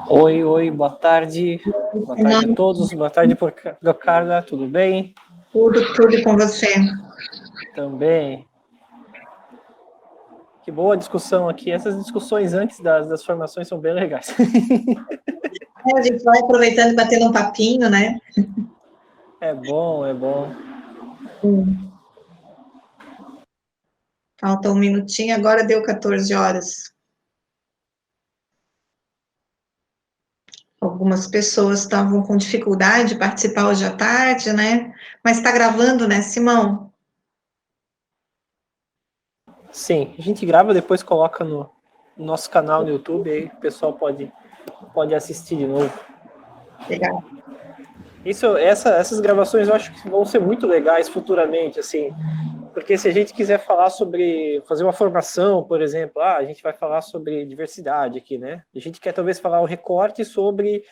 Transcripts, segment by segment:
Oi, oi, boa tarde. Boa tarde a todos. Boa tarde, Carla. Tudo bem? Tudo com você. Também. Que boa discussão aqui. Essas discussões antes das formações são bem legais. A gente vai aproveitando e batendo um papinho, né? É bom, é bom. Falta um minutinho, agora deu 14 horas. Algumas pessoas estavam com dificuldade de participar hoje à tarde, né? Mas está gravando, né, Simão? Sim, a gente grava, depois coloca no nosso canal no YouTube, aí o pessoal pode assistir de novo. Legal. Essas gravações eu acho que vão ser muito legais futuramente, assim, porque se a gente quiser falar sobre fazer uma formação, por exemplo, a gente vai falar sobre diversidade aqui, né? A gente quer talvez falar o recorte sobre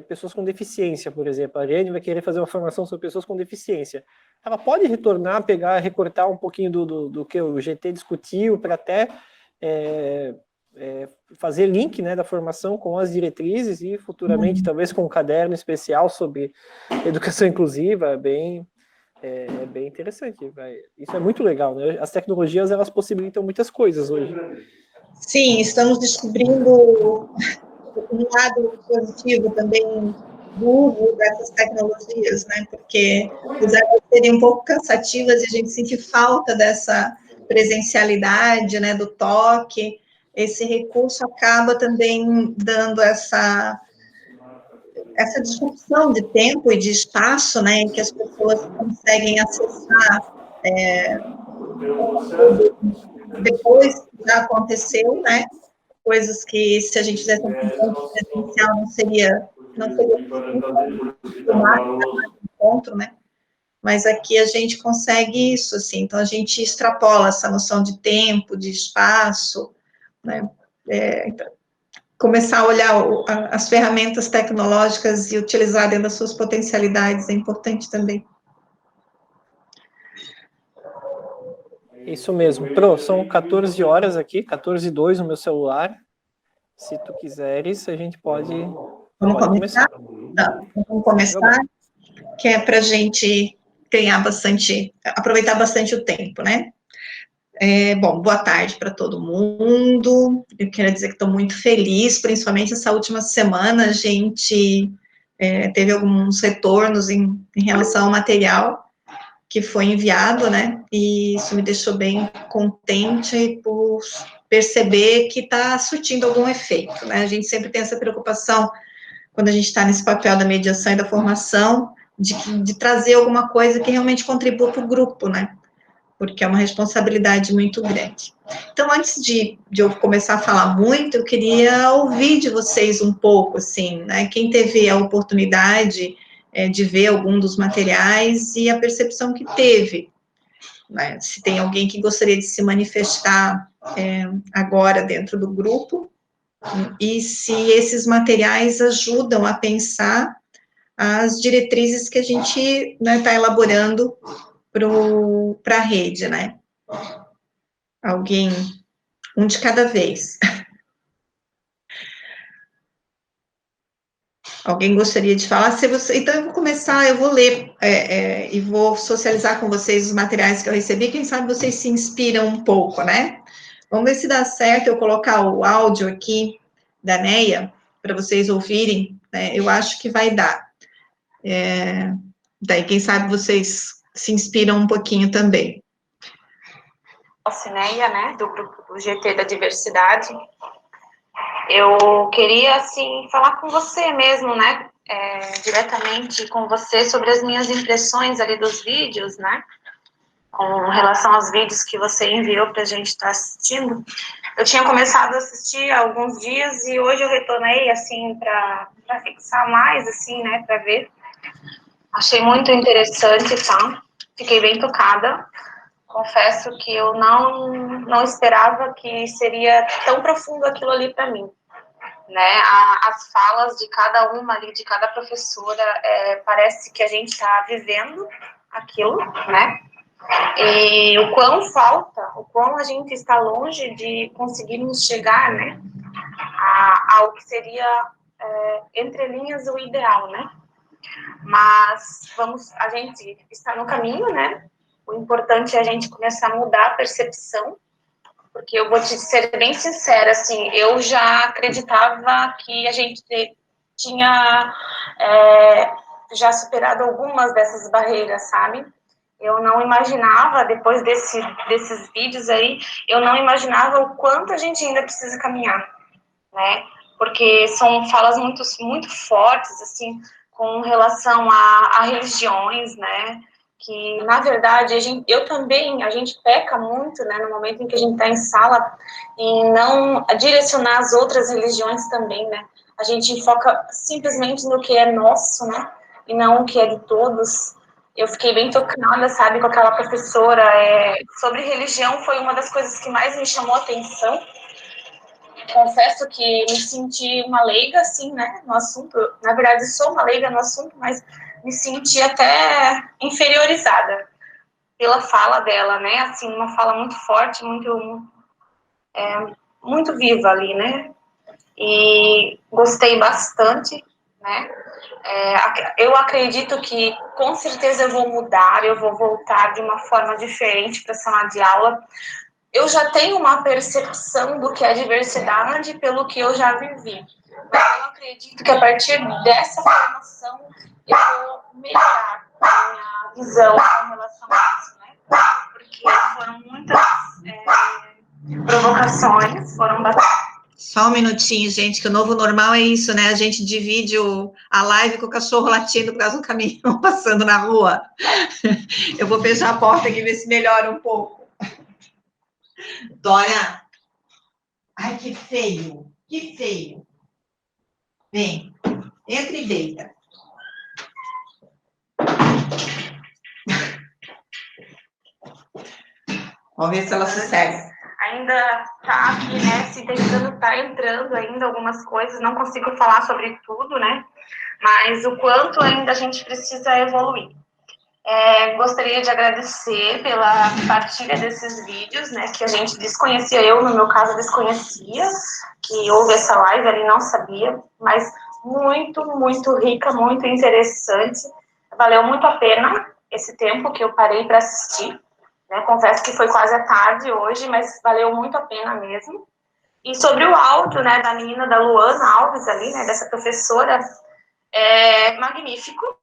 pessoas com deficiência, por exemplo. A Ariane vai querer fazer uma formação sobre pessoas com deficiência. Ela pode retornar, pegar, recortar um pouquinho do que o GT discutiu para até fazer link, né, da formação com as diretrizes e futuramente talvez com um caderno especial sobre educação inclusiva. É bem interessante. Isso é muito legal, né? As tecnologias, elas possibilitam muitas coisas hoje. Sim, estamos descobrindo um lado positivo também do uso dessas tecnologias, né? Porque apesar de serem um pouco cansativas e a gente sentir falta dessa presencialidade, né, do toque, esse recurso acaba também dando essa disrupção de tempo e de espaço, né, em que as pessoas conseguem acessar depois que já aconteceu, né, coisas que se a gente fizesse um encontro presencial não seria possível filmar o encontro, né? Mas aqui a gente consegue isso, assim, então a gente extrapola essa noção de tempo, de espaço, né? Então, começar a olhar as ferramentas tecnológicas e utilizar dentro das suas potencialidades é importante também. Isso mesmo. Pro, são 14 horas aqui, 14h02 no meu celular. Se tu quiseres, a gente Vamos pode começar? começar. Tá, vamos Vamos. começar, que é para a gente aproveitar bastante o tempo, né? Bom, boa tarde para todo mundo. Eu quero dizer que estou muito feliz, principalmente essa última semana, a gente teve alguns retornos em relação ao material que foi enviado, né? E isso me deixou bem contente por perceber que está surtindo algum efeito, né? A gente sempre tem essa preocupação quando a gente está nesse papel da mediação e da formação, de trazer alguma coisa que realmente contribua para o grupo, né? Porque é uma responsabilidade muito grande. Então, antes de eu começar a falar muito, eu queria ouvir de vocês um pouco, assim, né? Quem teve a oportunidade de ver algum dos materiais e a percepção que teve, né? Se tem alguém que gostaria de se manifestar agora dentro do grupo, e se esses materiais ajudam a pensar as diretrizes que a gente está elaborando para a rede, né? Alguém, um de cada vez. Alguém gostaria de falar? Então, eu vou começar, eu vou ler e vou socializar com vocês os materiais que eu recebi. Quem sabe vocês se inspiram um pouco, né? Vamos ver se dá certo eu colocar o áudio aqui da Neia, para vocês ouvirem, né? Eu acho que vai dar. Daí, quem sabe vocês se inspiram um pouquinho também. Cineia, né, do grupo do GT da Diversidade. Eu queria, assim, falar com você mesmo, né, diretamente com você sobre as minhas impressões ali dos vídeos, né, com relação aos vídeos que você enviou para a gente estar assistindo. Eu tinha começado a assistir há alguns dias e hoje eu retornei, assim, para fixar mais, assim, né, para ver. Achei muito interessante, tá? Fiquei bem tocada. Confesso que eu não esperava que seria tão profundo aquilo ali para mim, né? As falas de cada uma ali, de cada professora, parece que a gente está vivendo aquilo, né? E o quão a gente está longe de conseguirmos chegar, né, a o que seria, entre linhas, o ideal, né? Mas a gente está no caminho, né? O importante é a gente começar a mudar a percepção, porque eu vou te ser bem sincera, assim, eu já acreditava que a gente tinha já superado algumas dessas barreiras, sabe? Eu não imaginava, depois desses vídeos aí, eu não imaginava o quanto a gente ainda precisa caminhar, né? Porque são falas muito, muito fortes, assim, com relação a religiões, né? Que, na verdade, a gente peca muito, né? No momento em que a gente está em sala, em não direcionar as outras religiões também, né? A gente foca simplesmente no que é nosso, né? E não o que é de todos. Eu fiquei bem tocada, sabe, com aquela professora. Sobre religião foi uma das coisas que mais me chamou a atenção. Confesso que me senti uma leiga, assim, né, no assunto. Na verdade, sou uma leiga no assunto, mas me senti até inferiorizada pela fala dela, né, assim, uma fala muito forte, muito viva ali, né, e gostei bastante, né. Eu acredito que, com certeza, eu vou mudar, eu vou voltar de uma forma diferente para a sala de aula. Eu já tenho uma percepção do que é diversidade pelo que eu já vivi. Mas eu acredito que a partir dessa formação eu vou melhorar a minha visão com relação a isso, né? Porque foram muitas provocações, foram bastante. Só um minutinho, gente, que o novo normal é isso, né? A gente divide a live com o cachorro latindo por causa do caminhão passando na rua. Eu vou fechar a porta aqui e ver se melhora um pouco. Dora! Ai, que feio! Que feio! Vem, entra e deita. Vamos ver se ela sossega. Ainda tá aqui, né, sintetizando, tá entrando ainda algumas coisas, não consigo falar sobre tudo, né, mas o quanto ainda a gente precisa evoluir. Gostaria de agradecer pela partilha desses vídeos, né, que a gente desconhecia, eu, no meu caso, desconhecia, que houve essa live, ali não sabia, mas muito, muito rica, muito interessante, valeu muito a pena esse tempo que eu parei para assistir, né, confesso que foi quase à tarde hoje, mas valeu muito a pena mesmo. E sobre o áudio, né, da menina, da Luana Alves ali, né, dessa professora, magnífico,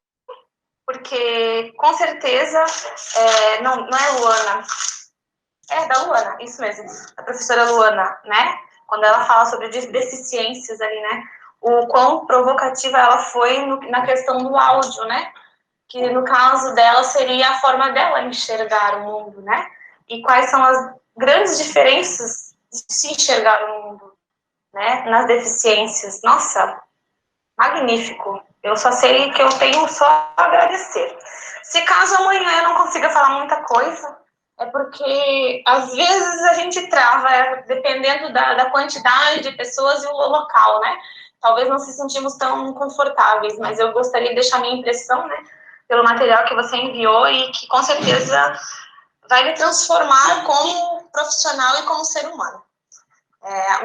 porque com certeza, não é Luana, da Luana, isso mesmo, a professora Luana, né, quando ela fala sobre deficiências ali, né, o quão provocativa ela foi na questão do áudio, né, que no caso dela seria a forma dela enxergar o mundo, né, e quais são as grandes diferenças de se enxergar o mundo, né, nas deficiências. Nossa, magnífico. Eu só sei que eu tenho só a agradecer. Se caso amanhã eu não consiga falar muita coisa, é porque às vezes a gente trava, dependendo da quantidade de pessoas e o local, né? Talvez não se sentimos tão confortáveis, mas eu gostaria de deixar minha impressão, né? Pelo material que você enviou e que com certeza vai me transformar como profissional e como ser humano.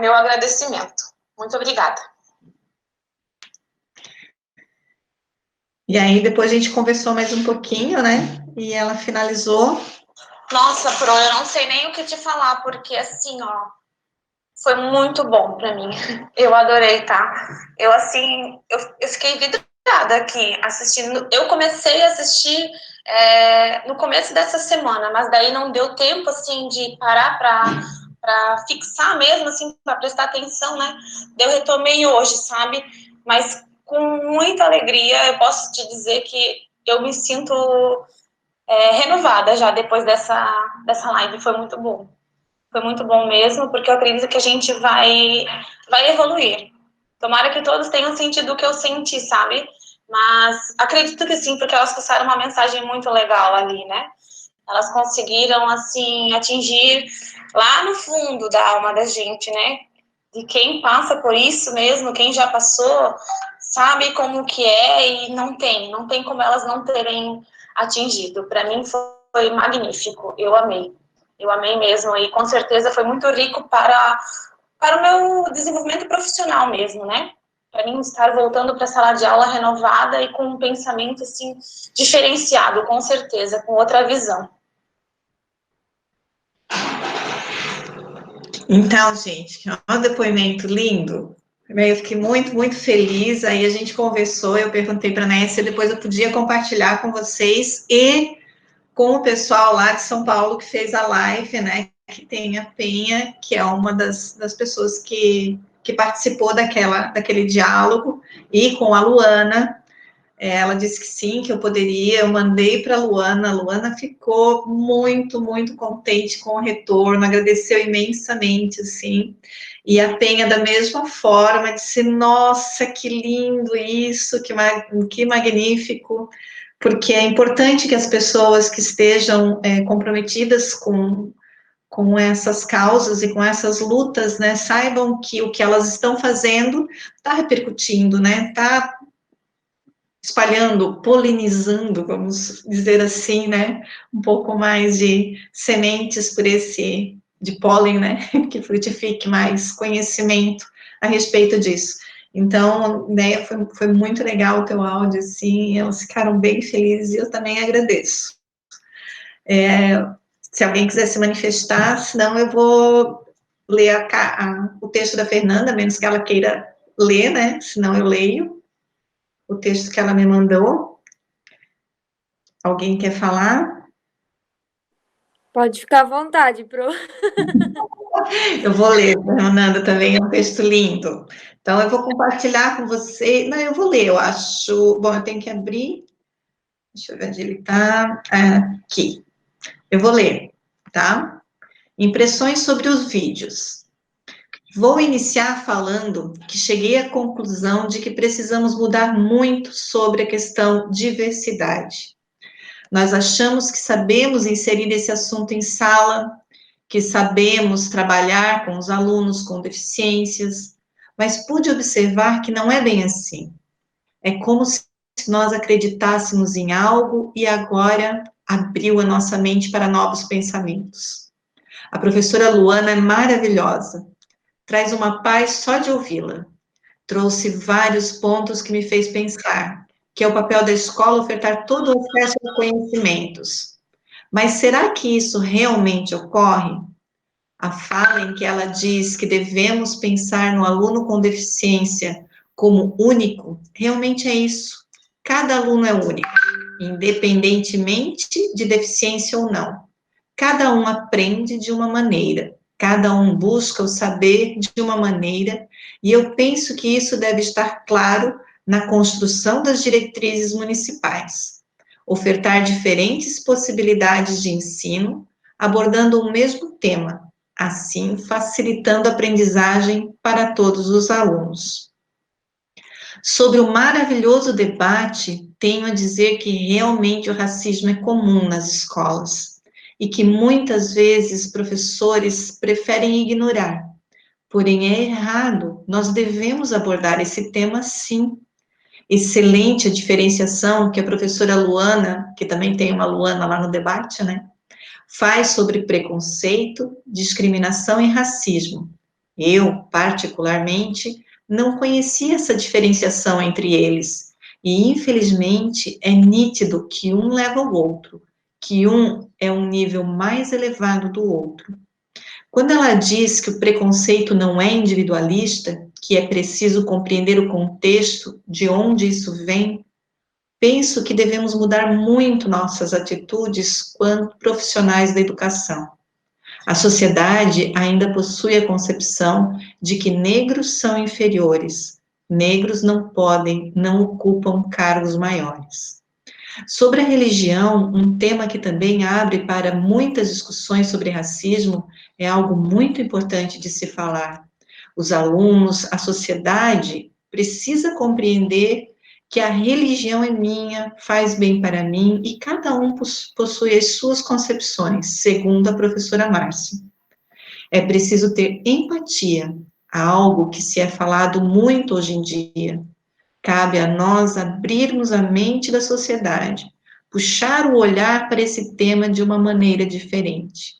Meu agradecimento. Muito obrigada. E aí, depois a gente conversou mais um pouquinho, né? E ela finalizou. Nossa, Pro, eu não sei nem o que te falar, porque assim, ó, foi muito bom pra mim. Eu adorei, tá? Eu fiquei vidrada aqui assistindo. Eu comecei a assistir no começo dessa semana, mas daí não deu tempo, assim, de parar pra fixar mesmo, assim, pra prestar atenção, né? Eu retomei hoje, sabe? Mas com muita alegria, eu posso te dizer que eu me sinto renovada já depois dessa live. Foi muito bom. Foi muito bom mesmo, porque eu acredito que a gente vai evoluir. Tomara que todos tenham sentido o que eu senti, sabe? Mas acredito que sim, porque elas passaram uma mensagem muito legal ali, né? Elas conseguiram, assim, atingir lá no fundo da alma da gente, né? De quem passa por isso mesmo, quem já passou, sabe como que é e não tem como elas não terem atingido. Para mim foi magnífico, eu amei mesmo, e com certeza foi muito rico para para o meu desenvolvimento profissional mesmo, né? Para mim estar voltando para a sala de aula renovada e com um pensamento, assim, diferenciado, com certeza, com outra visão. Então, gente, um depoimento lindo. Eu fiquei muito, muito feliz. Aí a gente conversou, eu perguntei para a Nécia, depois eu podia compartilhar com vocês e com o pessoal lá de São Paulo que fez a live, né? Que tem a Penha, que é uma das pessoas que participou daquele diálogo, e com a Luana. Ela disse que sim, que eu poderia. Eu mandei para a Luana ficou muito, muito contente com o retorno, agradeceu imensamente, assim. E a Penha, da mesma forma, disse: nossa, que lindo isso, que magnífico, porque é importante que as pessoas que estejam comprometidas com essas causas e com essas lutas, né, saibam que o que elas estão fazendo está repercutindo, né, está espalhando, polinizando, vamos dizer assim, né, um pouco mais de sementes de pólen, né, que frutifique mais conhecimento a respeito disso. Então, né, foi muito legal o teu áudio, assim, elas ficaram bem felizes e eu também agradeço. Se alguém quiser se manifestar, senão eu vou ler o texto da Fernanda, a menos que ela queira ler, né, senão eu leio o texto que ela me mandou. Alguém quer falar? Pode ficar à vontade, Pro. Eu vou ler, Fernanda, também é um texto lindo. Então, eu vou compartilhar com você. Não, eu vou ler, eu acho. Bom, eu tenho que abrir. Deixa eu ver onde ele está. Aqui. Eu vou ler, tá? Impressões sobre os vídeos. Vou iniciar falando que cheguei à conclusão de que precisamos mudar muito sobre a questão diversidade. Nós achamos que sabemos inserir esse assunto em sala, que sabemos trabalhar com os alunos com deficiências, mas pude observar que não é bem assim. É como se nós acreditássemos em algo e agora abriu a nossa mente para novos pensamentos. A professora Luana é maravilhosa, traz uma paz só de ouvi-la. Trouxe vários pontos que me fez pensar, que é o papel da escola ofertar todo o acesso a conhecimentos. Mas será que isso realmente ocorre? A fala em que ela diz que devemos pensar no aluno com deficiência como único, realmente é isso. Cada aluno é único, independentemente de deficiência ou não. Cada um aprende de uma maneira, cada um busca o saber de uma maneira, e eu penso que isso deve estar claro na construção das diretrizes municipais. Ofertar diferentes possibilidades de ensino, abordando o mesmo tema, assim facilitando a aprendizagem para todos os alunos. Sobre o maravilhoso debate, tenho a dizer que realmente o racismo é comum nas escolas e que muitas vezes professores preferem ignorar. Porém, é errado, nós devemos abordar esse tema sim. Excelente a diferenciação que a professora Luana, que também tem uma Luana lá no debate, né, faz sobre preconceito, discriminação e racismo. Eu, particularmente, não conhecia essa diferenciação entre eles, e infelizmente é nítido que um leva ao outro, que um é um nível mais elevado do outro. Quando ela diz que o preconceito não é individualista, que é preciso compreender o contexto de onde isso vem, penso que devemos mudar muito nossas atitudes quanto profissionais da educação. A sociedade ainda possui a concepção de que negros são inferiores, negros não podem, não ocupam cargos maiores. Sobre a religião, um tema que também abre para muitas discussões sobre racismo, é algo muito importante de se falar. Os alunos, a sociedade, precisa compreender que a religião é minha, faz bem para mim, e cada um possui as suas concepções, segundo a professora Márcia. É preciso ter empatia, algo que se é falado muito hoje em dia. Cabe a nós abrirmos a mente da sociedade, puxar o olhar para esse tema de uma maneira diferente.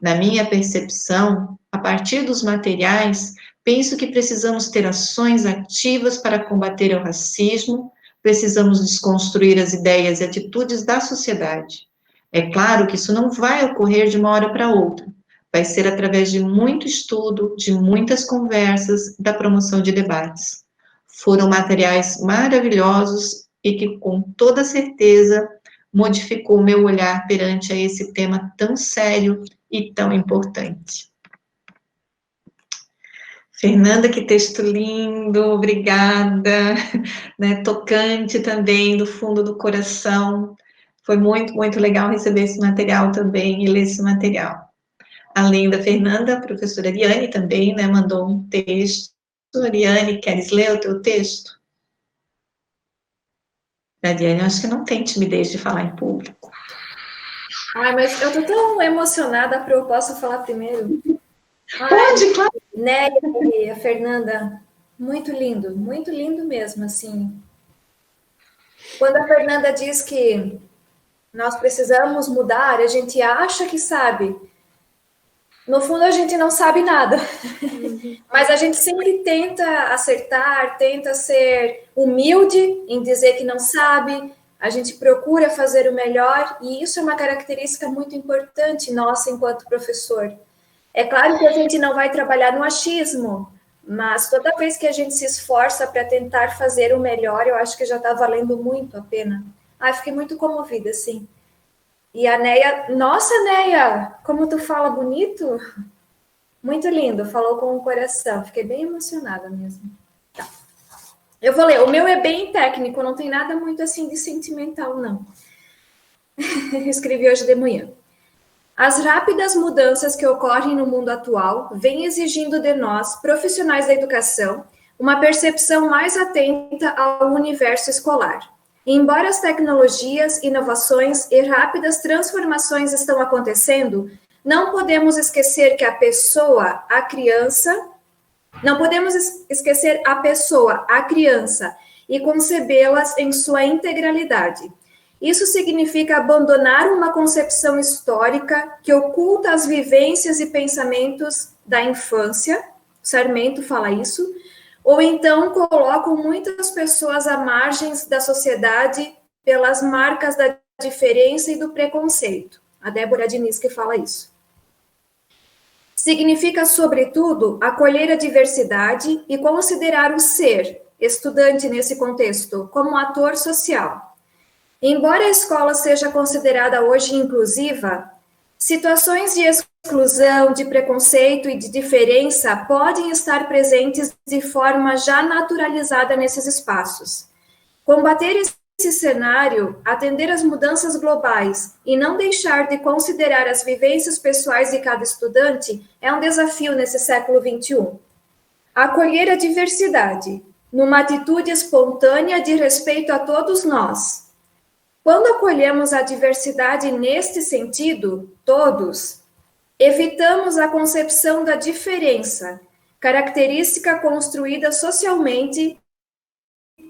Na minha percepção, a partir dos materiais, penso que precisamos ter ações ativas para combater o racismo, precisamos desconstruir as ideias e atitudes da sociedade. É claro que isso não vai ocorrer de uma hora para outra, vai ser através de muito estudo, de muitas conversas, da promoção de debates. Foram materiais maravilhosos e que, com toda certeza, modificou meu olhar perante a esse tema tão sério e tão importante. Fernanda, que texto lindo, obrigada, né, tocante também, do fundo do coração. Foi muito, muito legal receber esse material também e ler esse material. Além da Fernanda, a professora Ariane também, né, mandou um texto. Ariane, queres ler o teu texto? Ariane, acho que não tem timidez de falar em público. Ai, mas eu tô tão emocionada, Pro, eu posso falar primeiro? Pode, claro. Né, e a Fernanda, muito lindo mesmo, assim. Quando a Fernanda diz que nós precisamos mudar, a gente acha que sabe. No fundo, a gente não sabe nada. Mas a gente sempre tenta acertar, tenta ser humilde em dizer que não sabe, a gente procura fazer o melhor, e isso é uma característica muito importante nossa enquanto professor. É claro que a gente não vai trabalhar no achismo, mas toda vez que a gente se esforça para tentar fazer o melhor, eu acho que já está valendo muito a pena. Ah, fiquei muito comovida, sim. E a Neia, nossa, Neia, como tu fala bonito. Muito lindo, falou com o coração. Fiquei bem emocionada mesmo. Tá. Eu vou ler. O meu é bem técnico, não tem nada muito assim de sentimental, não. Escrevi hoje de manhã. As rápidas mudanças que ocorrem no mundo atual vêm exigindo de nós, profissionais da educação, uma percepção mais atenta ao universo escolar. E embora as tecnologias, inovações e rápidas transformações estão acontecendo, não podemos esquecer que a pessoa, a criança, não podemos esquecer a pessoa, a criança, e concebê-las em sua integralidade. Isso significa abandonar uma concepção histórica que oculta as vivências e pensamentos da infância, Sarmento fala isso, ou então colocam muitas pessoas à margem da sociedade pelas marcas da diferença e do preconceito. A Débora Diniz que fala isso. Significa, sobretudo, acolher a diversidade e considerar o ser, estudante nesse contexto, como ator social. Embora a escola seja considerada hoje inclusiva, situações de exclusão, de preconceito e de diferença podem estar presentes de forma já naturalizada nesses espaços. Combater esse cenário, atender às mudanças globais e não deixar de considerar as vivências pessoais de cada estudante é um desafio nesse século XXI. Acolher a diversidade, numa atitude espontânea de respeito a todos nós. Quando acolhemos a diversidade neste sentido, todos, evitamos a concepção da diferença, característica construída socialmente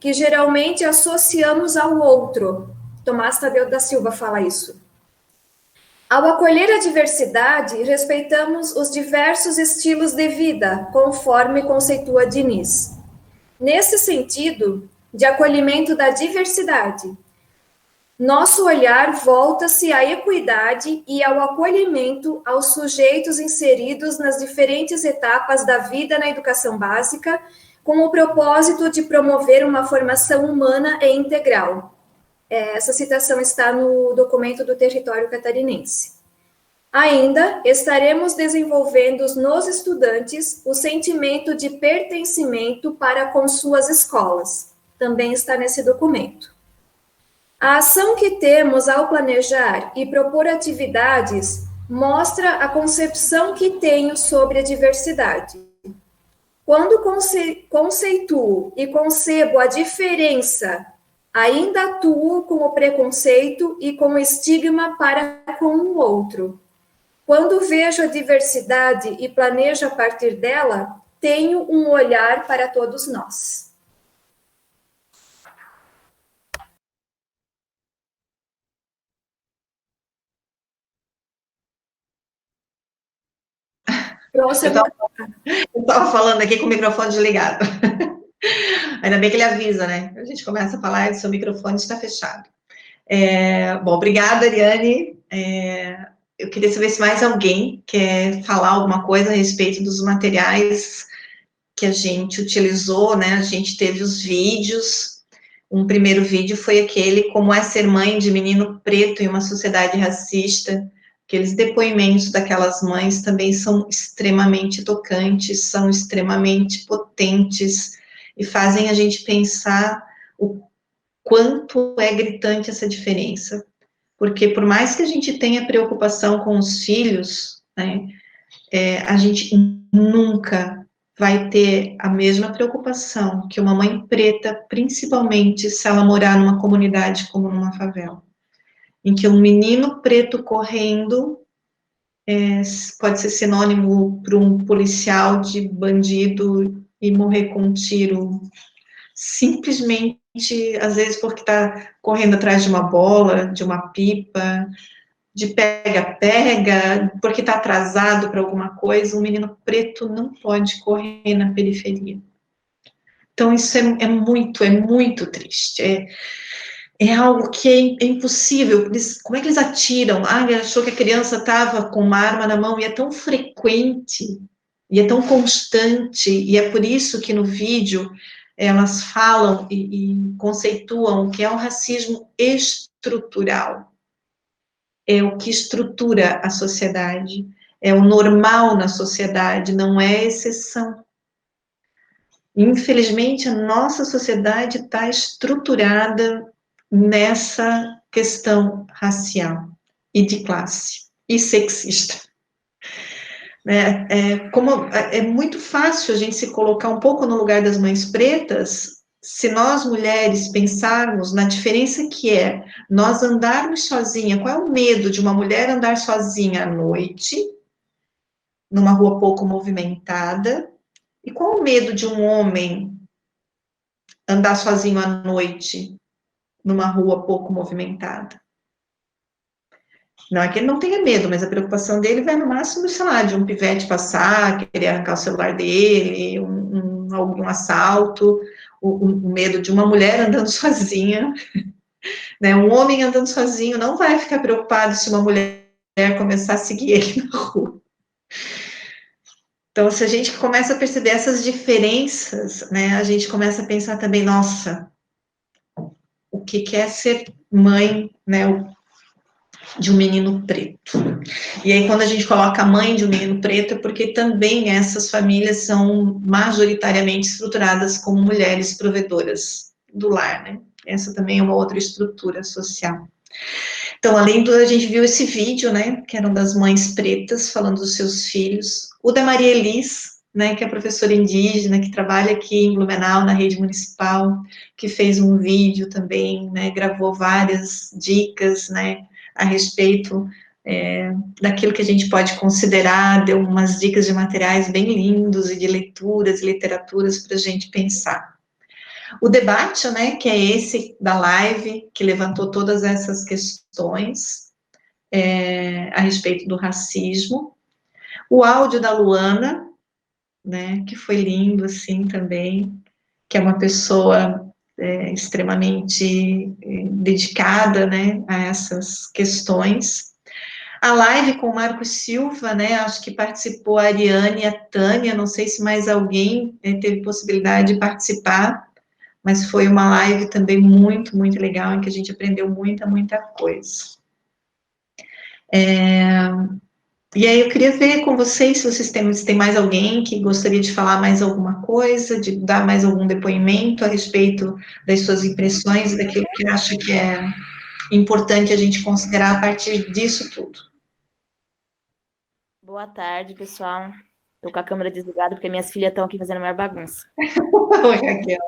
que geralmente associamos ao outro. Tomás Tadeu da Silva fala isso. Ao acolher a diversidade, respeitamos os diversos estilos de vida, conforme conceitua Diniz. Nesse sentido, de acolhimento da diversidade, nosso olhar volta-se à equidade e ao acolhimento aos sujeitos inseridos nas diferentes etapas da vida na educação básica, com o propósito de promover uma formação humana e integral. Essa citação está no documento do Território Catarinense. Ainda estaremos desenvolvendo nos estudantes o sentimento de pertencimento para com suas escolas. Também está nesse documento. A ação que temos ao planejar e propor atividades mostra a concepção que tenho sobre a diversidade. Quando conceituo e concebo a diferença, ainda atuo com o preconceito e com o estigma para com o outro. Quando vejo a diversidade e planejo a partir dela, tenho um olhar para todos nós. Próximo. Eu estava falando aqui com o microfone desligado. Ainda bem que ele avisa, né? A gente começa a falar e o seu microfone está fechado. Bom, obrigada, Ariane. Eu queria saber se mais alguém quer falar alguma coisa a respeito dos materiais que a gente utilizou, né? A gente teve os vídeos. Um primeiro vídeo foi aquele Como é Ser Mãe de Menino Preto em uma Sociedade Racista. Aqueles depoimentos daquelas mães também são extremamente tocantes, são extremamente potentes e fazem a gente pensar o quanto é gritante essa diferença. Porque por mais que a gente tenha preocupação com os filhos, né, a gente nunca vai ter a mesma preocupação que uma mãe preta, principalmente se ela morar numa comunidade como numa favela, em que um menino preto correndo pode ser sinônimo para um policial de bandido e morrer com um tiro, simplesmente, às vezes, porque está correndo atrás de uma bola, de uma pipa, de pega-pega, porque está atrasado para alguma coisa. Um menino preto não pode correr na periferia. Então, isso é muito triste. É algo que é impossível. Como é que eles atiram? Ele achou que a criança estava com uma arma na mão, e é tão frequente, e é tão constante, e é por isso que no vídeo elas falam e conceituam o que é o racismo estrutural. É o que estrutura a sociedade, é o normal na sociedade, não é exceção. Infelizmente, a nossa sociedade está estruturada nessa questão racial e de classe e sexista. É muito fácil a gente se colocar um pouco no lugar das mães pretas, se nós mulheres pensarmos na diferença que é nós andarmos sozinha. Qual é o medo de uma mulher andar sozinha à noite, numa rua pouco movimentada? E qual o medo de um homem andar sozinho à noite, numa rua pouco movimentada? Não é que ele não tenha medo, mas a preocupação dele vai no máximo, sei lá, de um pivete passar, querer arrancar o celular dele, algum assalto, o medo de uma mulher andando sozinha, né? Um homem andando sozinho não vai ficar preocupado se uma mulher começar a seguir ele na rua. Então, se a gente começa a perceber essas diferenças, né, a gente começa a pensar também, nossa, o que é ser mãe, né, de um menino preto. E aí, quando a gente coloca a mãe de um menino preto, é porque também essas famílias são majoritariamente estruturadas como mulheres provedoras do lar, né? Essa também é uma outra estrutura social. Então, além do, a gente viu esse vídeo, né, que eram das mães pretas falando dos seus filhos, o da Maria Elis, né, que é professora indígena, que trabalha aqui em Blumenau, na rede municipal, que fez um vídeo também, né, gravou várias dicas, né, a respeito daquilo que a gente pode considerar, deu umas dicas de materiais bem lindos e de leituras e literaturas para a gente pensar. O debate, né, que é esse da live, que levantou todas essas questões a respeito do racismo. O áudio da Luana, né, que foi lindo, assim, também, que é uma pessoa extremamente dedicada, né, a essas questões. A live com o Marcos Silva, né, acho que participou a Ariane e a Tânia, não sei se mais alguém teve possibilidade de participar, mas foi uma live também muito legal, em que a gente aprendeu muita coisa. E aí eu queria ver com vocês se tem mais alguém que gostaria de falar mais alguma coisa, de dar mais algum depoimento a respeito das suas impressões e daquilo que acha que é importante a gente considerar a partir disso tudo. Boa tarde, pessoal. Estou com a câmera desligada porque minhas filhas estão aqui fazendo a maior bagunça. Oi, Raquel.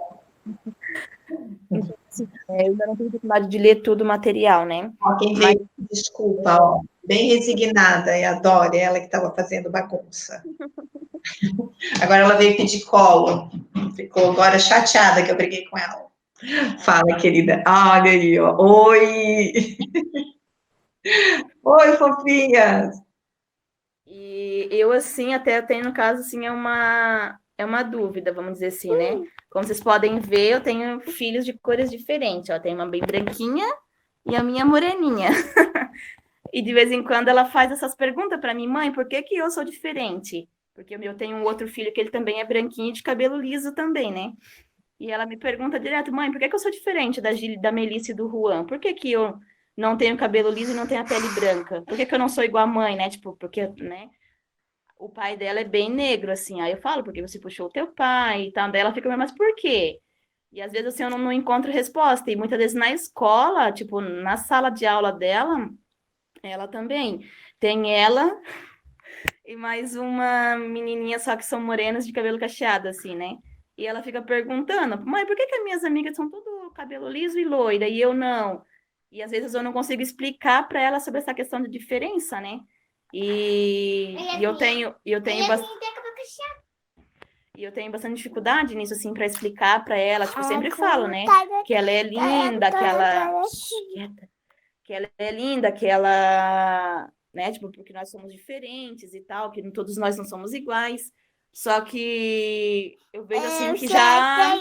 Então, assim, eu ainda não tenho oportunidade de ler todo o material, né? Quem veio, desculpa, ó, bem resignada, é a Dori, ela que estava fazendo bagunça. Agora ela veio pedir colo, ficou agora chateada que eu briguei com ela. Fala, querida. Olha aí, ó. Oi! Oi, fofinhas! E eu, assim, até tenho, no caso, assim, é uma dúvida, vamos dizer assim, né? Como vocês podem ver, eu tenho filhos de cores diferentes. Ó, tem uma bem branquinha e a minha moreninha. E de vez em quando ela faz essas perguntas para mim, mãe, por que que eu sou diferente? Porque eu tenho um outro filho que ele também é branquinho de cabelo liso também, né? E ela me pergunta direto, mãe, por que que eu sou diferente da Melissa e do Juan? Por que que eu não tenho cabelo liso e não tenho a pele branca? Por que que eu não sou igual a mãe, né? Tipo, porque, né? O pai dela é bem negro, assim. Aí eu falo, porque você puxou o teu pai e tal. Daí ela fica, mas por quê? E às vezes assim, eu não encontro resposta. E muitas vezes na escola, tipo, na sala de aula dela, ela também. Tem ela e mais uma menininha só que são morenas de cabelo cacheado, assim, né? E ela fica perguntando, mãe, por que que as minhas amigas são tudo cabelo liso e loira e eu não? E às vezes eu não consigo explicar para ela sobre essa questão de diferença, né? E eu tenho bastante dificuldade nisso, assim, para explicar para ela. Tipo, eu sempre falo, né? Que ela é linda, que ela é linda, que ela, né? Tipo, porque nós somos diferentes e tal, que todos nós não somos iguais. Só que eu vejo assim que já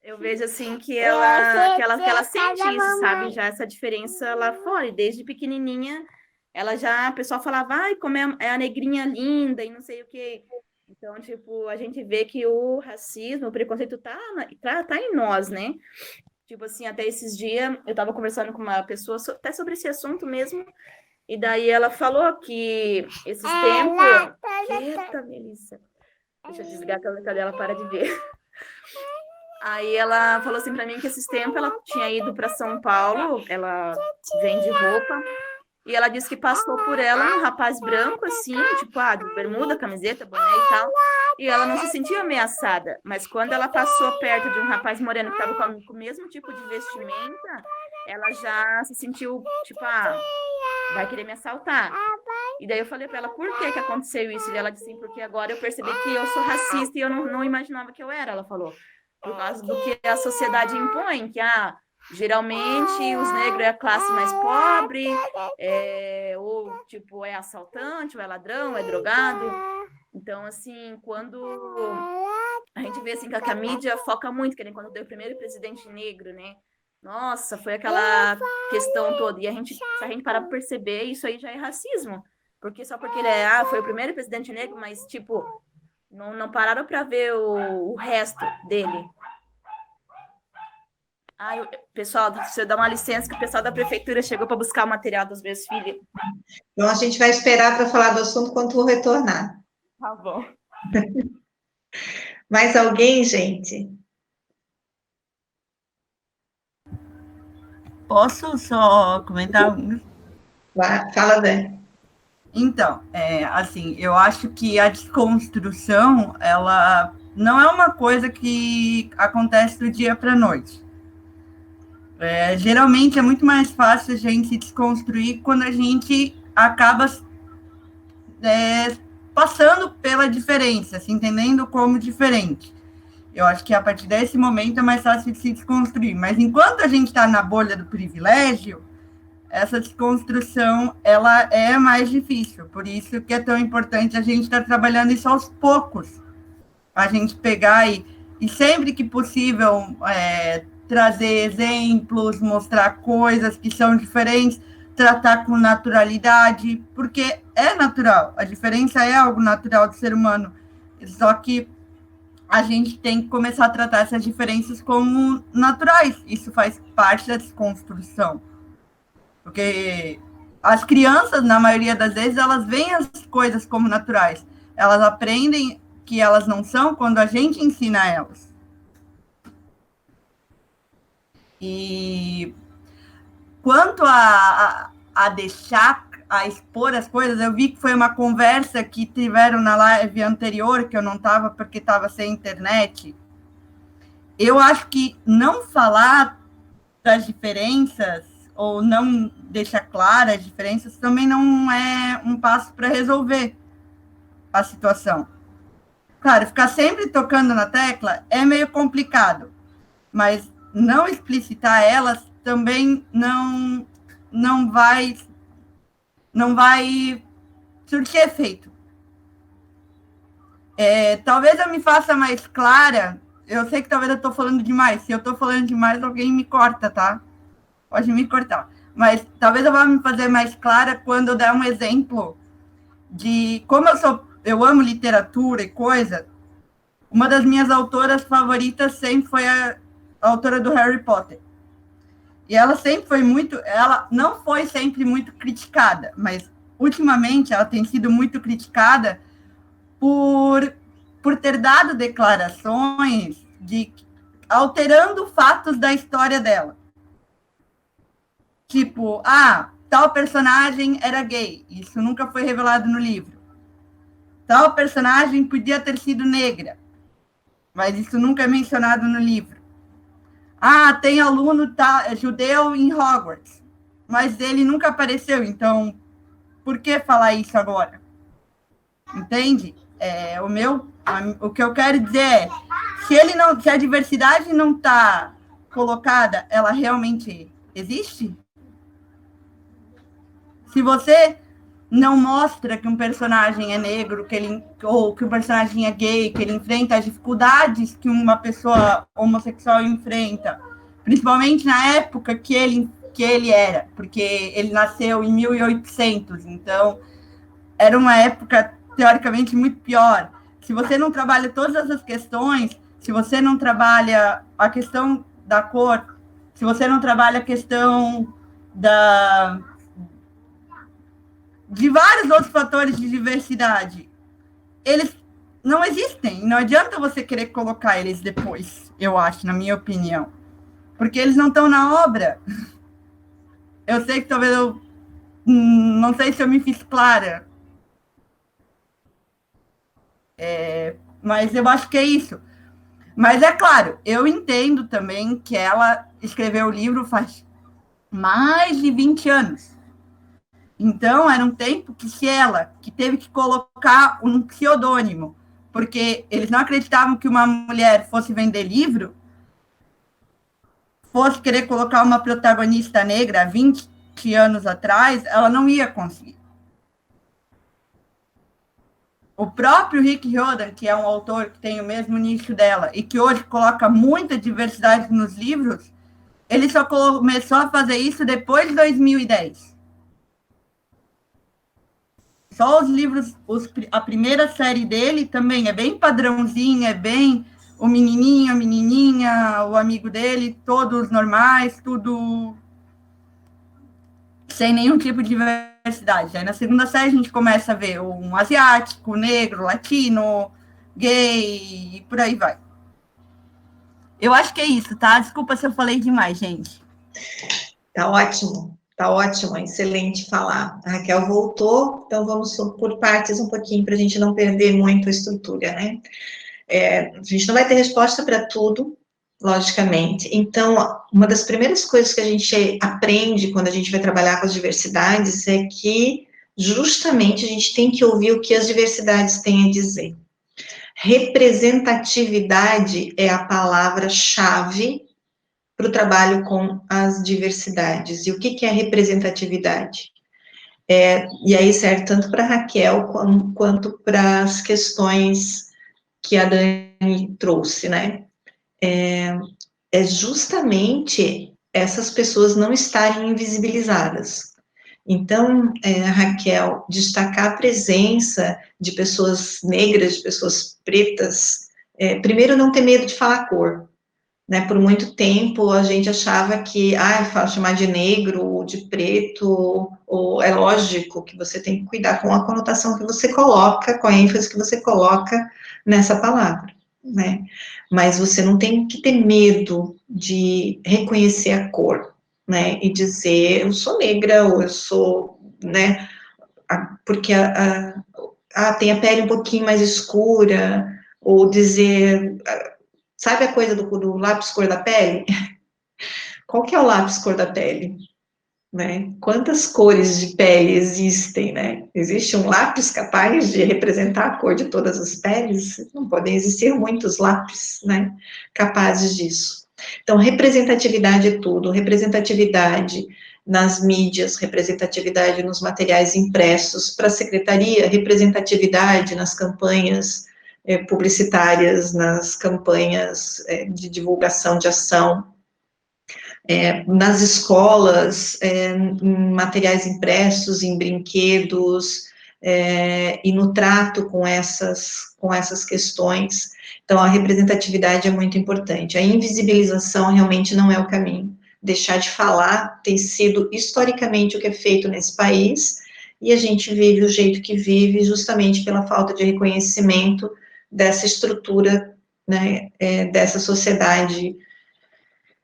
eu vejo assim que ela sente isso, sabe? Já essa diferença lá fora. E desde pequenininha, ela já, a pessoa falava, ai, como é a negrinha linda e não sei o quê. Então, tipo, a gente vê que o racismo, o preconceito tá em nós, né? Tipo assim, até esses dias eu tava conversando com uma pessoa até sobre esse assunto mesmo, e daí ela falou que esses tempos. Quieta, Melissa. Deixa eu desligar a câmera dela, para de ver. Aí ela falou assim para mim que esses tempos ela tinha ido para São Paulo, ela vende roupa, e ela disse que passou por ela um rapaz branco, assim, tipo, de bermuda, camiseta, boné e tal, e ela não se sentia ameaçada, mas quando ela passou perto de um rapaz moreno que estava com o mesmo tipo de vestimenta, ela já se sentiu, tipo, vai querer me assaltar. E daí eu falei para ela, por que que aconteceu isso? E ela disse assim, porque agora eu percebi que eu sou racista e eu não imaginava que eu era, ela falou. Por causa do que a sociedade impõe, que geralmente os negros é a classe mais pobre, ou tipo, é assaltante, ou é ladrão, é drogado. Então, assim, quando a gente vê assim, que a mídia foca muito, que nem quando deu o primeiro presidente negro, né? Nossa, foi aquela questão toda. E se a gente parar para perceber, isso aí já é racismo. Porque só porque ele foi o primeiro presidente negro, mas, tipo, não pararam para ver o resto dele. Pessoal, se eu dar uma licença, que o pessoal da prefeitura chegou para buscar o material dos meus filhos. Então, a gente vai esperar para falar do assunto quando tu retornar. Tá bom. Mais alguém, gente? Posso só comentar? Fala, Dani. Então, assim, eu acho que a desconstrução, ela não é uma coisa que acontece do dia para a noite. Geralmente é muito mais fácil a gente se desconstruir quando a gente acaba passando pela diferença, se entendendo como diferente. Eu acho que a partir desse momento é mais fácil de se desconstruir. Mas enquanto a gente está na bolha do privilégio, essa desconstrução ela é mais difícil. Por isso que é tão importante a gente estar trabalhando isso aos poucos. A gente pegar e sempre que possível trazer exemplos, mostrar coisas que são diferentes, tratar com naturalidade, porque é natural. A diferença é algo natural do ser humano. Só que a gente tem que começar a tratar essas diferenças como naturais. Isso faz parte da desconstrução. Porque as crianças, na maioria das vezes, elas veem as coisas como naturais. Elas aprendem que elas não são quando a gente ensina elas. E quanto a expor as coisas, eu vi que foi uma conversa que tiveram na live anterior, que eu não estava porque estava sem internet. Eu acho que não falar das diferenças, ou não deixar claras as diferenças, também não é um passo para resolver a situação. Claro, ficar sempre tocando na tecla é meio complicado, mas não explicitar elas também não vai não vai surtir efeito. Talvez eu me faça mais clara. Eu sei que talvez eu estou falando demais. Se eu estou falando demais, alguém me corta, tá? Pode me cortar. Mas talvez eu vá me fazer mais clara quando eu der um exemplo de como eu amo literatura e coisa. Uma das minhas autoras favoritas sempre foi a autora do Harry Potter. E ela sempre foi ela não foi sempre muito criticada, mas ultimamente ela tem sido muito criticada por ter dado declarações alterando fatos da história dela. Tipo, tal personagem era gay, isso nunca foi revelado no livro. Tal personagem podia ter sido negra, mas isso nunca é mencionado no livro. Tem aluno judeu em Hogwarts, mas ele nunca apareceu, então por que falar isso agora? Entende? O que eu quero dizer é, se a diversidade não está colocada, ela realmente existe? Se você não mostra que um personagem é negro, ou que um personagem é gay, que ele enfrenta as dificuldades que uma pessoa homossexual enfrenta, principalmente na época que ele era, porque ele nasceu em 1800, então era uma época teoricamente muito pior. Se você não trabalha todas essas questões, se você não trabalha a questão da cor, se você não trabalha a questão de vários outros fatores de diversidade, eles não existem. Não adianta você querer colocar eles depois, eu acho, na minha opinião. Porque eles não estão na obra. Eu sei que talvez eu... Não sei se eu me fiz clara. Mas eu acho que é isso. Mas é claro, eu entendo também que ela escreveu o livro faz mais de 20 anos. Então, era um tempo que teve que colocar um pseudônimo, porque eles não acreditavam que uma mulher fosse vender livro, fosse querer colocar uma protagonista negra há 20 anos atrás, ela não ia conseguir. O próprio Rick Riordan, que é um autor que tem o mesmo nicho dela e que hoje coloca muita diversidade nos livros, ele só começou a fazer isso depois de 2010. Só os livros, a primeira série dele também é bem padrãozinho, é bem o menininho, a menininha, o amigo dele, todos normais, tudo sem nenhum tipo de diversidade. Aí na segunda série a gente começa a ver um asiático, negro, latino, gay, e por aí vai. Eu acho que é isso, tá? Desculpa se eu falei demais, gente. Tá ótimo. Tá ótimo, excelente falar. A Raquel voltou, então vamos por partes um pouquinho, para a gente não perder muito a estrutura, né? A gente não vai ter resposta para tudo, logicamente. Então, uma das primeiras coisas que a gente aprende quando a gente vai trabalhar com as diversidades é que, justamente, a gente tem que ouvir o que as diversidades têm a dizer. Representatividade é a palavra-chave para o trabalho com as diversidades. E o que é representatividade? E aí serve tanto para a Raquel quanto para as questões que a Dani trouxe, né? É justamente essas pessoas não estarem invisibilizadas. Então, Raquel, destacar a presença de pessoas negras, de pessoas pretas, primeiro, não ter medo de falar cor. Né, por muito tempo a gente achava que, chamar de negro ou de preto, ou é lógico que você tem que cuidar com a conotação que você coloca, com a ênfase que você coloca nessa palavra, né, mas você não tem que ter medo de reconhecer a cor, né, e dizer, eu sou negra, ou eu sou, né, porque tem a pele um pouquinho mais escura, ou dizer... Sabe a coisa do lápis cor da pele? Qual que é o lápis cor da pele? Né? Quantas cores de pele existem, né? Existe um lápis capaz de representar a cor de todas as peles? Não podem existir muitos lápis, né, capazes disso. Então, representatividade é tudo. Representatividade nas mídias, representatividade nos materiais impressos para a secretaria, representatividade nas campanhas publicitárias, nas campanhas de divulgação de ação, nas escolas, em materiais impressos, em brinquedos, e no trato com essas questões. Então, a representatividade é muito importante. A invisibilização realmente não é o caminho. Deixar de falar tem sido historicamente o que é feito nesse país, e a gente vive o jeito que vive justamente pela falta de reconhecimento dessa estrutura, né, dessa sociedade,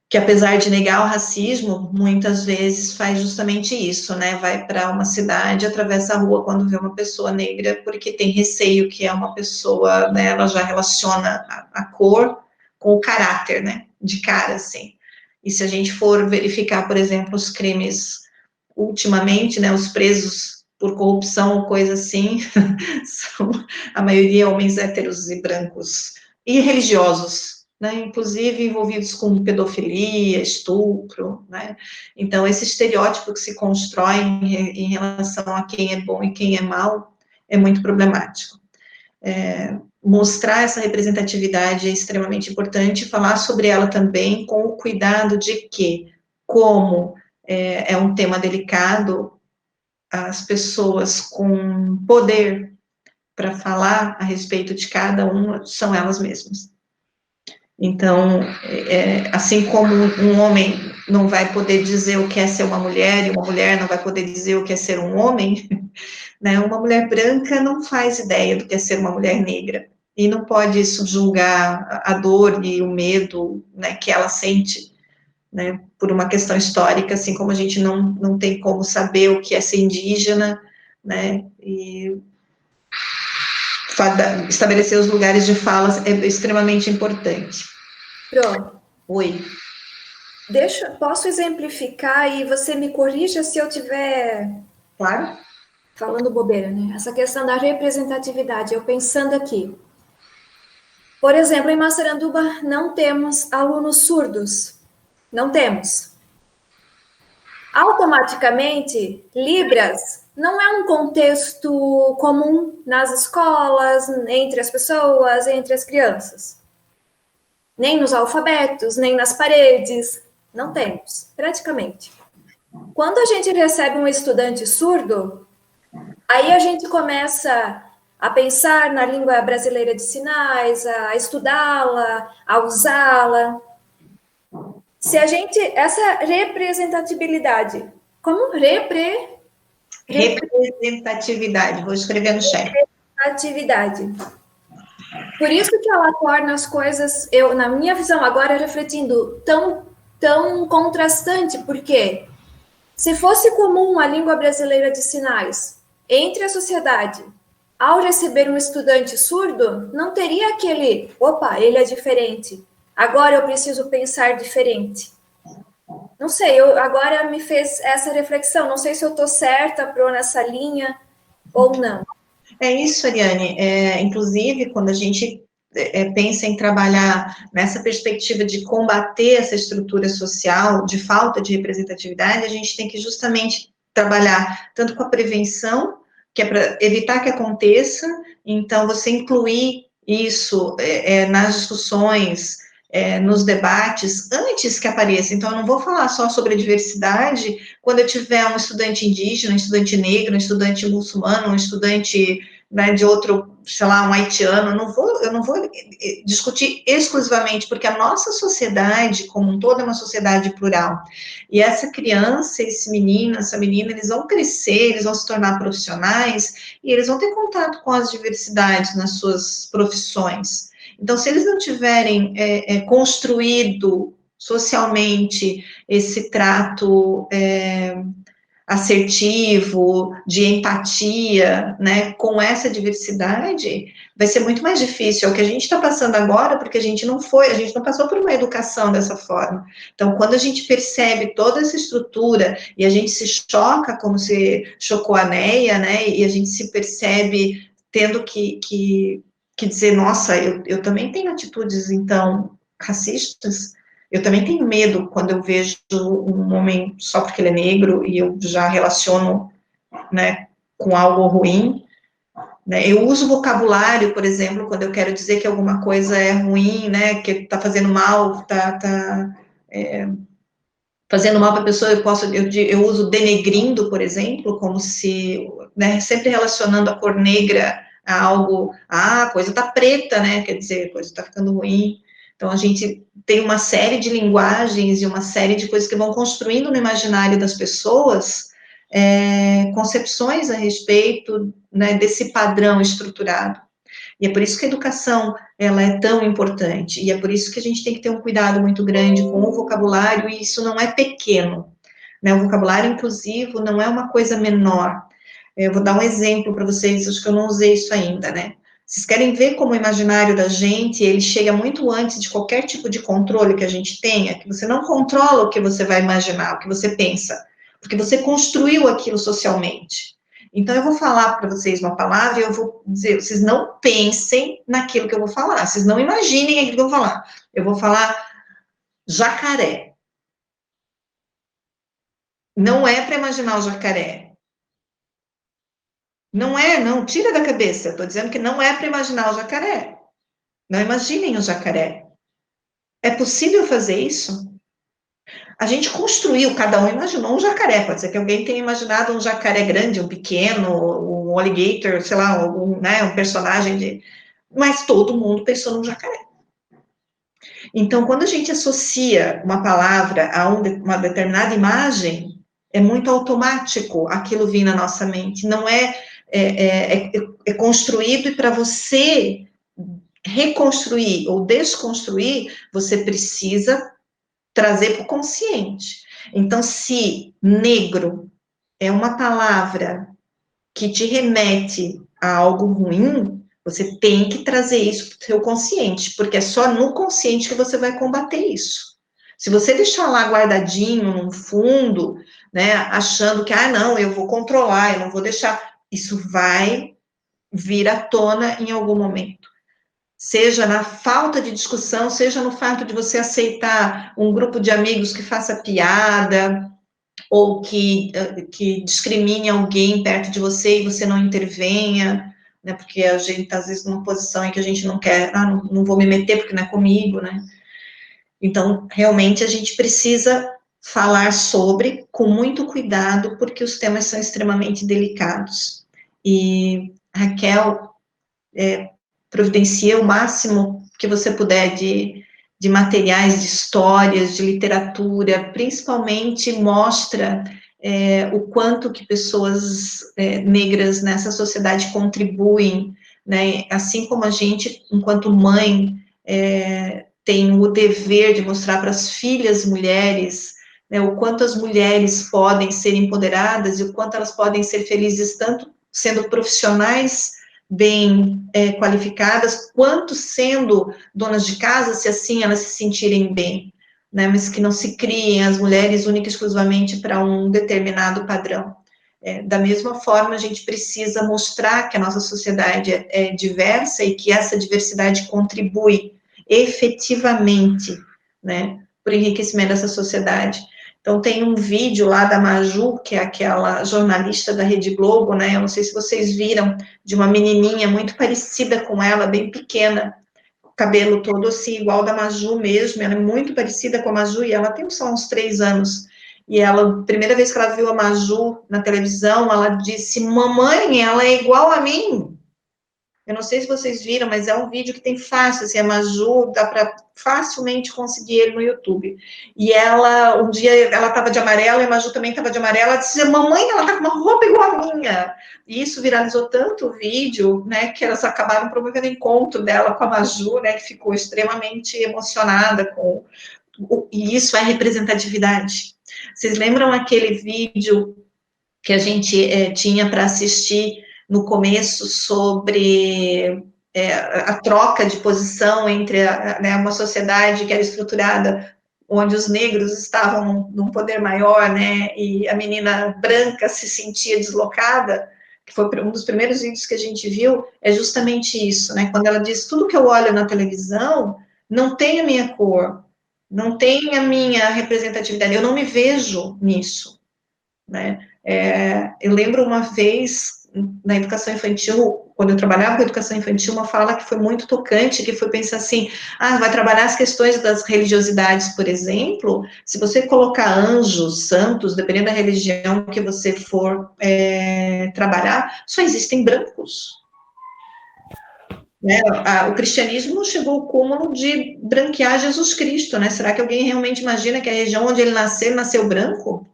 que apesar de negar o racismo, muitas vezes faz justamente isso, né, vai para uma cidade, atravessa a rua quando vê uma pessoa negra, porque tem receio que é uma pessoa, né, ela já relaciona a cor com o caráter, né, de cara, assim. E se a gente for verificar, por exemplo, os crimes ultimamente, né, os presos por corrupção ou coisa assim, são a maioria homens héteros e brancos, e religiosos, né, inclusive envolvidos com pedofilia, estupro, né, então esse estereótipo que se constrói em relação a quem é bom e quem é mau é muito problemático. Mostrar essa representatividade é extremamente importante, falar sobre ela também com o cuidado de que, como é um tema delicado, as pessoas com poder para falar a respeito de cada uma são elas mesmas. Então, assim como um homem não vai poder dizer o que é ser uma mulher, e uma mulher não vai poder dizer o que é ser um homem, né, uma mulher branca não faz ideia do que é ser uma mulher negra, e não pode subjugar a dor e o medo, né, que ela sente, né, por uma questão histórica, assim como a gente não tem como saber o que é ser indígena, né, e estabelecer os lugares de fala é extremamente importante. Pronto. Oi. Posso exemplificar e você me corrija se eu tiver... Claro. Falando bobeira, né? Essa questão da representatividade, eu pensando aqui. Por exemplo, em Massaranduba não temos alunos surdos. Não temos. Automaticamente, Libras não é um contexto comum nas escolas, entre as pessoas, entre as crianças. Nem nos alfabetos, nem nas paredes. Não temos, praticamente. Quando a gente recebe um estudante surdo, aí a gente começa a pensar na língua brasileira de sinais, a estudá-la, a usá-la. Se a gente... Essa representatividade... Como? Representatividade. Vou escrever no chat. Representatividade. Por isso que ela torna as coisas, na minha visão, agora refletindo, tão contrastante, porque se fosse comum a língua brasileira de sinais entre a sociedade, ao receber um estudante surdo, não teria aquele, opa, ele é diferente, agora eu preciso pensar diferente. Não sei, agora me fez essa reflexão, não sei se eu estou certa, Pro, nessa linha ou não. É isso, Ariane, inclusive, quando a gente pensa em trabalhar nessa perspectiva de combater essa estrutura social de falta de representatividade, a gente tem que justamente trabalhar tanto com a prevenção, que é para evitar que aconteça, então você incluir isso nas discussões, nos debates, antes que apareça. Então, eu não vou falar só sobre a diversidade quando eu tiver um estudante indígena, um estudante negro, um estudante muçulmano, um estudante, né, de outro, sei lá, um haitiano, eu não vou discutir exclusivamente, porque a nossa sociedade, como um todo, é uma sociedade plural. E essa criança, esse menino, essa menina, eles vão crescer, eles vão se tornar profissionais, e eles vão ter contato com as diversidades nas suas profissões. Então, se eles não tiverem construído socialmente esse trato assertivo, de empatia, né, com essa diversidade, vai ser muito mais difícil. É o que a gente está passando agora, porque a gente não passou por uma educação dessa forma. Então, quando a gente percebe toda essa estrutura, e a gente se choca, como se chocou a Neia, né, e a gente se percebe tendo que dizer, nossa, eu também tenho atitudes, então, racistas, Eu também tenho medo quando eu vejo um homem só porque ele é negro e eu já relaciono, né, com algo ruim, né? Eu uso vocabulário, por exemplo, quando eu quero dizer que alguma coisa é ruim, né, que está fazendo mal, fazendo mal para a pessoa, eu uso denegrindo, por exemplo, como se, né, sempre relacionando a cor negra a algo, a coisa está preta, né, quer dizer, a coisa está ficando ruim. Então, a gente tem uma série de linguagens e uma série de coisas que vão construindo no imaginário das pessoas concepções a respeito, né, desse padrão estruturado. E é por isso que a educação, ela é tão importante, e é por isso que a gente tem que ter um cuidado muito grande com o vocabulário, e isso não é pequeno, né, o vocabulário inclusivo não é uma coisa menor. Eu vou dar um exemplo para vocês, acho que eu não usei isso ainda, né, vocês querem ver como o imaginário da gente, ele chega muito antes de qualquer tipo de controle que a gente tenha, que você não controla o que você vai imaginar, o que você pensa, porque você construiu aquilo socialmente. Então, eu vou falar para vocês uma palavra e eu vou dizer, vocês não pensem naquilo que eu vou falar, vocês não imaginem aquilo que eu vou falar. Eu vou falar jacaré. Não é para imaginar o jacaré. Não é, não, tira da cabeça. Eu estou dizendo que não é para imaginar o jacaré. Não imaginem o jacaré. É possível fazer isso? A gente construiu, cada um imaginou um jacaré. Pode ser que alguém tenha imaginado um jacaré grande, um pequeno, um alligator, sei lá, né, um personagem de... Mas todo mundo pensou num jacaré. Então, quando a gente associa uma palavra a uma determinada imagem, é muito automático aquilo vir na nossa mente. Não é construído, e para você reconstruir ou desconstruir, você precisa trazer para o consciente. Então, se negro é uma palavra que te remete a algo ruim, você tem que trazer isso para o seu consciente, porque é só no consciente que você vai combater isso. Se você deixar lá guardadinho, num fundo, né, achando que, não, eu vou controlar, eu não vou deixar, isso vai vir à tona em algum momento. Seja na falta de discussão, seja no fato de você aceitar um grupo de amigos que faça piada, ou que discrimine alguém perto de você e você não intervenha, né, porque a gente está, às vezes, numa posição em que a gente não quer, não vou me meter porque não é comigo, né. Então, realmente, a gente precisa falar sobre, com muito cuidado, porque os temas são extremamente delicados. E, Raquel, providencia o máximo que você puder de materiais, de histórias, de literatura, principalmente mostra o quanto que pessoas negras nessa sociedade contribuem, né, assim como a gente, enquanto mãe, tem o dever de mostrar para as filhas mulheres, né, o quanto as mulheres podem ser empoderadas e o quanto elas podem ser felizes, tanto sendo profissionais bem qualificadas, quanto sendo donas de casa, se assim elas se sentirem bem, né, mas que não se criem as mulheres única e exclusivamente para um determinado padrão. Da mesma forma, a gente precisa mostrar que a nossa sociedade é diversa e que essa diversidade contribui efetivamente, né, para o enriquecimento dessa sociedade. Então, tem um vídeo lá da Maju, que é aquela jornalista da Rede Globo, né, eu não sei se vocês viram, de uma menininha muito parecida com ela, bem pequena, cabelo todo assim, igual da Maju mesmo, ela é muito parecida com a Maju, e ela tem só uns 3 anos, e ela, primeira vez que ela viu a Maju na televisão, ela disse, mamãe, ela é igual a mim. Eu não sei se vocês viram, mas é um vídeo que tem fácil, assim, a Maju, dá para facilmente conseguir ele no YouTube. E ela, um dia, ela estava de amarelo, e a Maju também estava de amarelo, ela disse, mamãe, ela está com uma roupa igual a minha. E isso viralizou tanto o vídeo, né, que elas acabaram promovendo o encontro dela com a Maju, né, que ficou extremamente emocionada com... E isso é representatividade. Vocês lembram aquele vídeo que a gente tinha para assistir no começo sobre a troca de posição entre né, uma sociedade que era estruturada onde os negros estavam num poder maior, né, e a menina branca se sentia deslocada, que foi um dos primeiros vídeos que a gente viu, é justamente isso, né, quando ela diz, tudo que eu olho na televisão não tem a minha cor, não tem a minha representatividade, eu não me vejo nisso, né? Eu lembro uma vez, na educação infantil, quando eu trabalhava com educação infantil, uma fala que foi muito tocante, que foi pensar assim, vai trabalhar as questões das religiosidades, por exemplo, se você colocar anjos, santos, dependendo da religião que você for trabalhar, só existem brancos. Né? O cristianismo chegou ao cúmulo de branquear Jesus Cristo, né? Será que alguém realmente imagina que a região onde ele nasceu branco?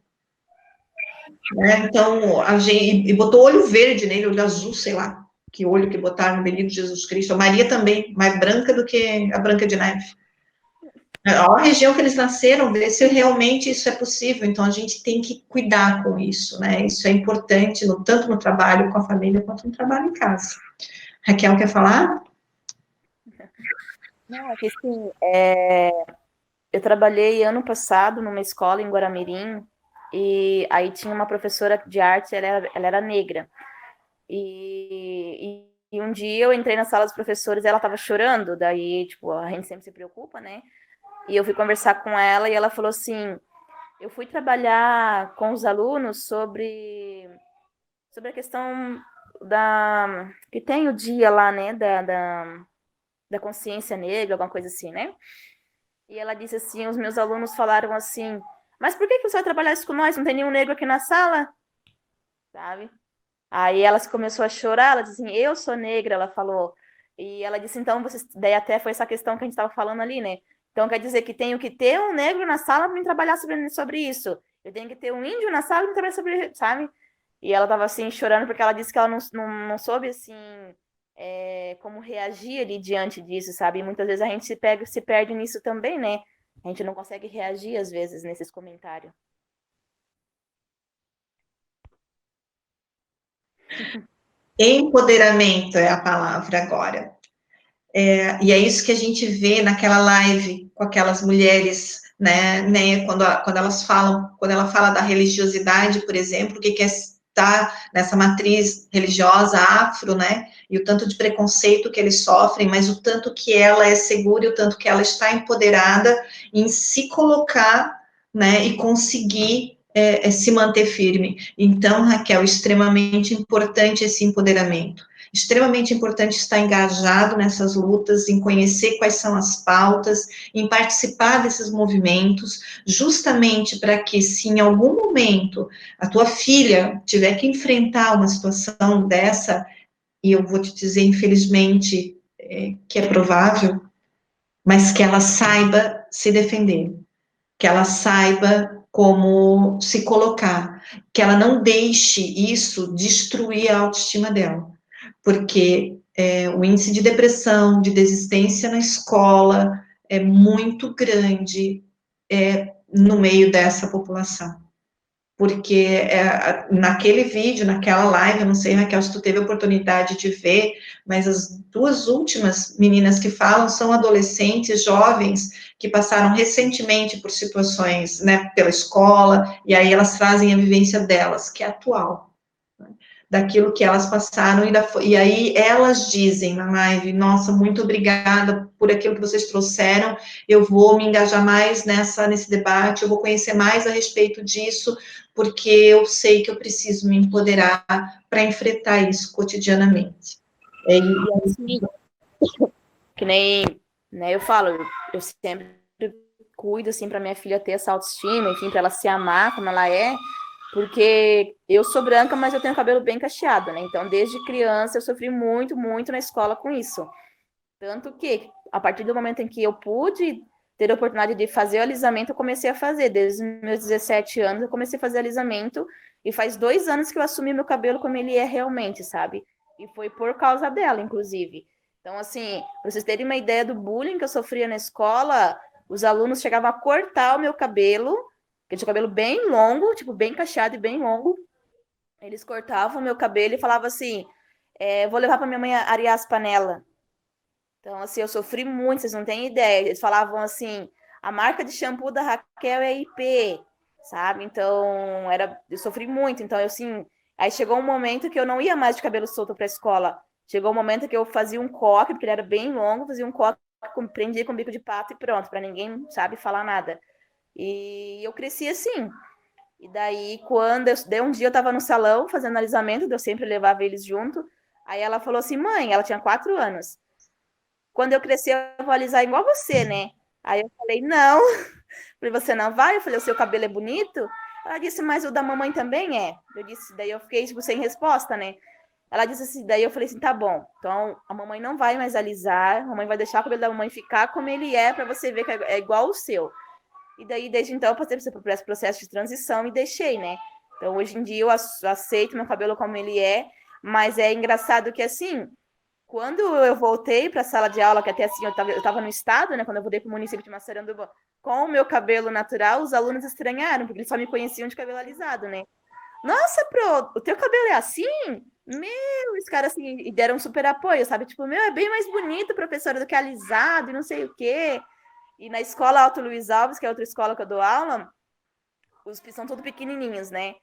Né? Então, a gente, e botou olho verde nele, olho azul, sei lá, que olho que botaram no benito Jesus Cristo. A Maria também, mais branca do que a Branca de Neve. A região que eles nasceram, ver se realmente isso é possível. Então, a gente tem que cuidar com isso, né? Isso é importante, tanto no trabalho com a família, quanto no trabalho em casa. Raquel, quer falar? Não, é que sim, eu trabalhei ano passado numa escola em Guaramirim, e aí tinha uma professora de arte, ela era negra. E um dia eu entrei na sala dos professores e ela estava chorando, daí, tipo, a gente sempre se preocupa, né? E eu fui conversar com ela e ela falou assim, eu fui trabalhar com os alunos sobre a questão que tem o dia lá, né, da consciência negra, alguma coisa assim, né? E ela disse assim, os meus alunos falaram assim, mas por que você vai trabalhar isso com nós? Não tem nenhum negro aqui na sala? Sabe? Aí ela começou a chorar, ela disse assim, eu sou negra, ela falou. E ela disse, então, daí até foi essa questão que a gente estava falando ali, né? Então, quer dizer que tenho que ter um negro na sala para trabalhar sobre isso. Eu tenho que ter um índio na sala para trabalhar sobre, sabe? E ela estava assim, chorando, porque ela disse que ela não soube, assim, como reagir ali diante disso, sabe? E muitas vezes a gente se perde nisso também, né? A gente não consegue reagir, às vezes, nesses comentários. Empoderamento é a palavra agora. E é isso que a gente vê naquela live com aquelas mulheres, né, quando ela fala da religiosidade, por exemplo, o que é estar nessa matriz religiosa afro, né, e o tanto de preconceito que eles sofrem, mas o tanto que ela é segura e o tanto que ela está empoderada em se colocar, né, e conseguir se manter firme. Então, Raquel, extremamente importante esse empoderamento. Extremamente importante estar engajado nessas lutas, em conhecer quais são as pautas, em participar desses movimentos, justamente para que, se em algum momento a tua filha tiver que enfrentar uma situação dessa, e eu vou te dizer, infelizmente, que é provável, mas que ela saiba se defender, que ela saiba como se colocar, que ela não deixe isso destruir a autoestima dela, porque o índice de depressão, de desistência na escola é muito grande no meio dessa população. Porque naquele vídeo, naquela live, eu não sei, Raquel, se tu teve a oportunidade de ver, mas as duas últimas meninas que falam são adolescentes, jovens, que passaram recentemente por situações, né, pela escola, e aí elas trazem a vivência delas, que é atual, daquilo que elas passaram, e aí elas dizem na live, nossa, muito obrigada por aquilo que vocês trouxeram, eu vou me engajar mais nesse debate, eu vou conhecer mais a respeito disso, porque eu sei que eu preciso me empoderar para enfrentar isso cotidianamente. Que nem, né, eu falo, eu sempre cuido, assim, para minha filha ter essa autoestima, enfim, para ela se amar como ela é, porque eu sou branca, mas eu tenho cabelo bem cacheado, né? Então, desde criança, eu sofri muito, muito na escola com isso. Tanto que, a partir do momento em que eu pude ter a oportunidade de fazer o alisamento, eu comecei a fazer. Desde os meus 17 anos, eu comecei a fazer alisamento, e faz 2 anos que eu assumi meu cabelo como ele é realmente, sabe? E foi por causa dela, inclusive. Então, assim, pra vocês terem uma ideia do bullying que eu sofria na escola, os alunos chegavam a cortar o meu cabelo, que eu tinha o cabelo bem longo, tipo, bem cacheado e bem longo. Eles cortavam o meu cabelo e falavam assim, vou levar para minha mãe arear as panelas. Então, assim, eu sofri muito, vocês não têm ideia. Eles falavam assim, a marca de shampoo da Raquel é IP, sabe? Então, eu sofri muito. Então, assim, aí chegou um momento que eu não ia mais de cabelo solto para a escola. Chegou um momento que eu fazia um coque, porque ele era bem longo, fazia um coque prendia com bico de pato e pronto, para ninguém, sabe, falar nada. E eu cresci assim. E daí, um dia eu tava no salão fazendo alisamento, eu sempre levava eles junto. Aí ela falou assim, mãe, ela tinha 4 anos. Quando eu crescer, eu vou alisar igual você, né? Aí eu falei, não. Falei, você não vai? Eu falei, o seu cabelo é bonito? Ela disse, mas o da mamãe também é. Eu disse, daí eu fiquei, tipo, sem resposta, né? Ela disse assim, daí eu falei assim, tá bom, então a mamãe não vai mais alisar, a mamãe vai deixar o cabelo da mamãe ficar como ele é, para você ver que é igual o seu. E daí, desde então, eu passei por esse processo de transição e deixei, né? Então, hoje em dia, eu aceito meu cabelo como ele é, mas é engraçado que, assim, quando eu voltei para a sala de aula, que até assim, eu tava no estado, né? Quando eu voltei para o município de Massaranduba, com o meu cabelo natural, os alunos estranharam, porque eles só me conheciam de cabelo alisado, né? Nossa, Pro, o teu cabelo é assim? Meu, os caras assim, e deram super apoio, sabe? Tipo, meu, é bem mais bonito, professora, do que alisado e não sei o quê. E na escola Alto Luiz Alves, que é outra escola que eu dou aula, os são todos pequenininhos, né?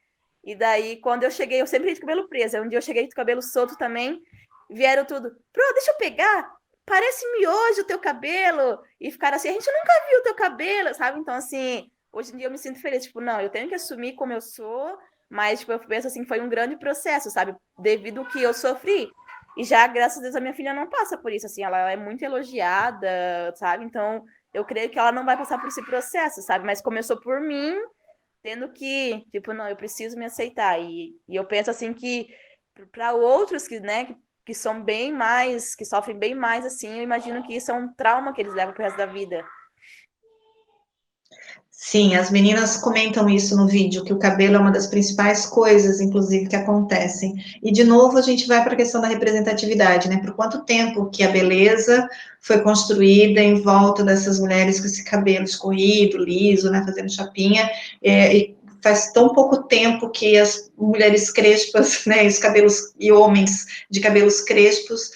E daí, quando eu cheguei, eu sempre de cabelo preso. Aí um dia eu cheguei de cabelo solto também, vieram tudo, Pro, deixa eu pegar, parece miojo o teu cabelo. E ficaram assim, a gente nunca viu o teu cabelo, sabe? Então, assim, hoje em dia eu me sinto feliz. Tipo, não, eu tenho que assumir como eu sou, mas, tipo, eu penso assim, foi um grande processo, sabe? Devido ao que eu sofri. E já, graças a Deus, a minha filha não passa por isso, assim, ela é muito elogiada, sabe? Então, eu creio que ela não vai passar por esse processo, sabe? Mas começou por mim, tendo que, tipo, não, eu preciso me aceitar. E eu penso, assim, que para outros que, né, que são bem mais, que sofrem bem mais, assim, eu imagino que isso é um trauma que eles levam pro resto da vida. Sim, as meninas comentam isso no vídeo, que o cabelo é uma das principais coisas, inclusive, que acontecem. E, de novo, a gente vai para a questão da representatividade, né? Por quanto tempo que a beleza foi construída em volta dessas mulheres com esse cabelo escorrido, liso, né? Fazendo chapinha, e faz tão pouco tempo que as mulheres crespas, né? Os cabelos, e homens de cabelos crespos,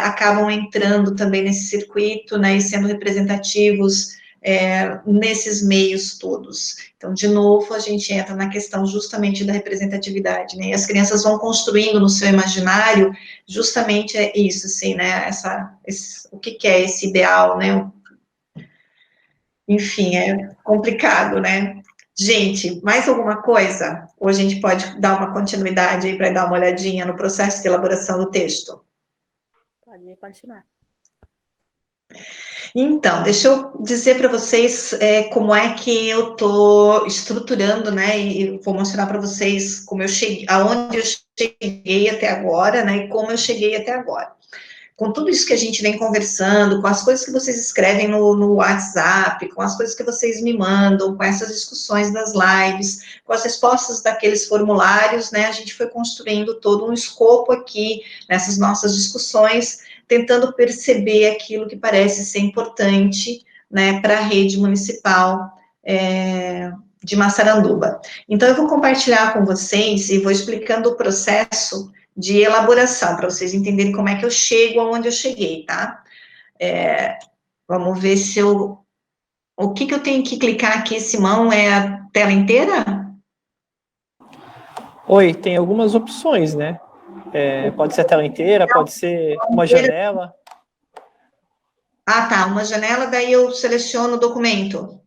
acabam entrando também nesse circuito, né? E sendo representativos, nesses meios todos. Então, de novo, a gente entra na questão justamente da representatividade, né? E as crianças vão construindo no seu imaginário justamente isso, assim, né? O que é esse ideal, né? Enfim, é complicado, né? Gente, mais alguma coisa? Ou a gente pode dar uma continuidade aí para dar uma olhadinha no processo de elaboração do texto? Pode continuar. Então, deixa eu dizer para vocês como é que eu estou estruturando, né? E vou mostrar para vocês como eu cheguei, aonde eu cheguei até agora, né? E como eu cheguei até agora. Com tudo isso que a gente vem conversando, com as coisas que vocês escrevem no WhatsApp, com as coisas que vocês me mandam, com essas discussões das lives, com as respostas daqueles formulários, né? A gente foi construindo todo um escopo aqui nessas nossas discussões, tentando perceber aquilo que parece ser importante, né, para a rede municipal de Massaranduba. Então, eu vou compartilhar com vocês e vou explicando o processo de elaboração, para vocês entenderem como é que eu chego aonde eu cheguei, tá? Vamos ver se eu... O que eu tenho que clicar aqui, Simão? É a tela inteira? Oi, tem algumas opções, né? Pode ser a tela inteira, pode ser uma janela. Ah, tá, uma janela, daí eu seleciono o documento.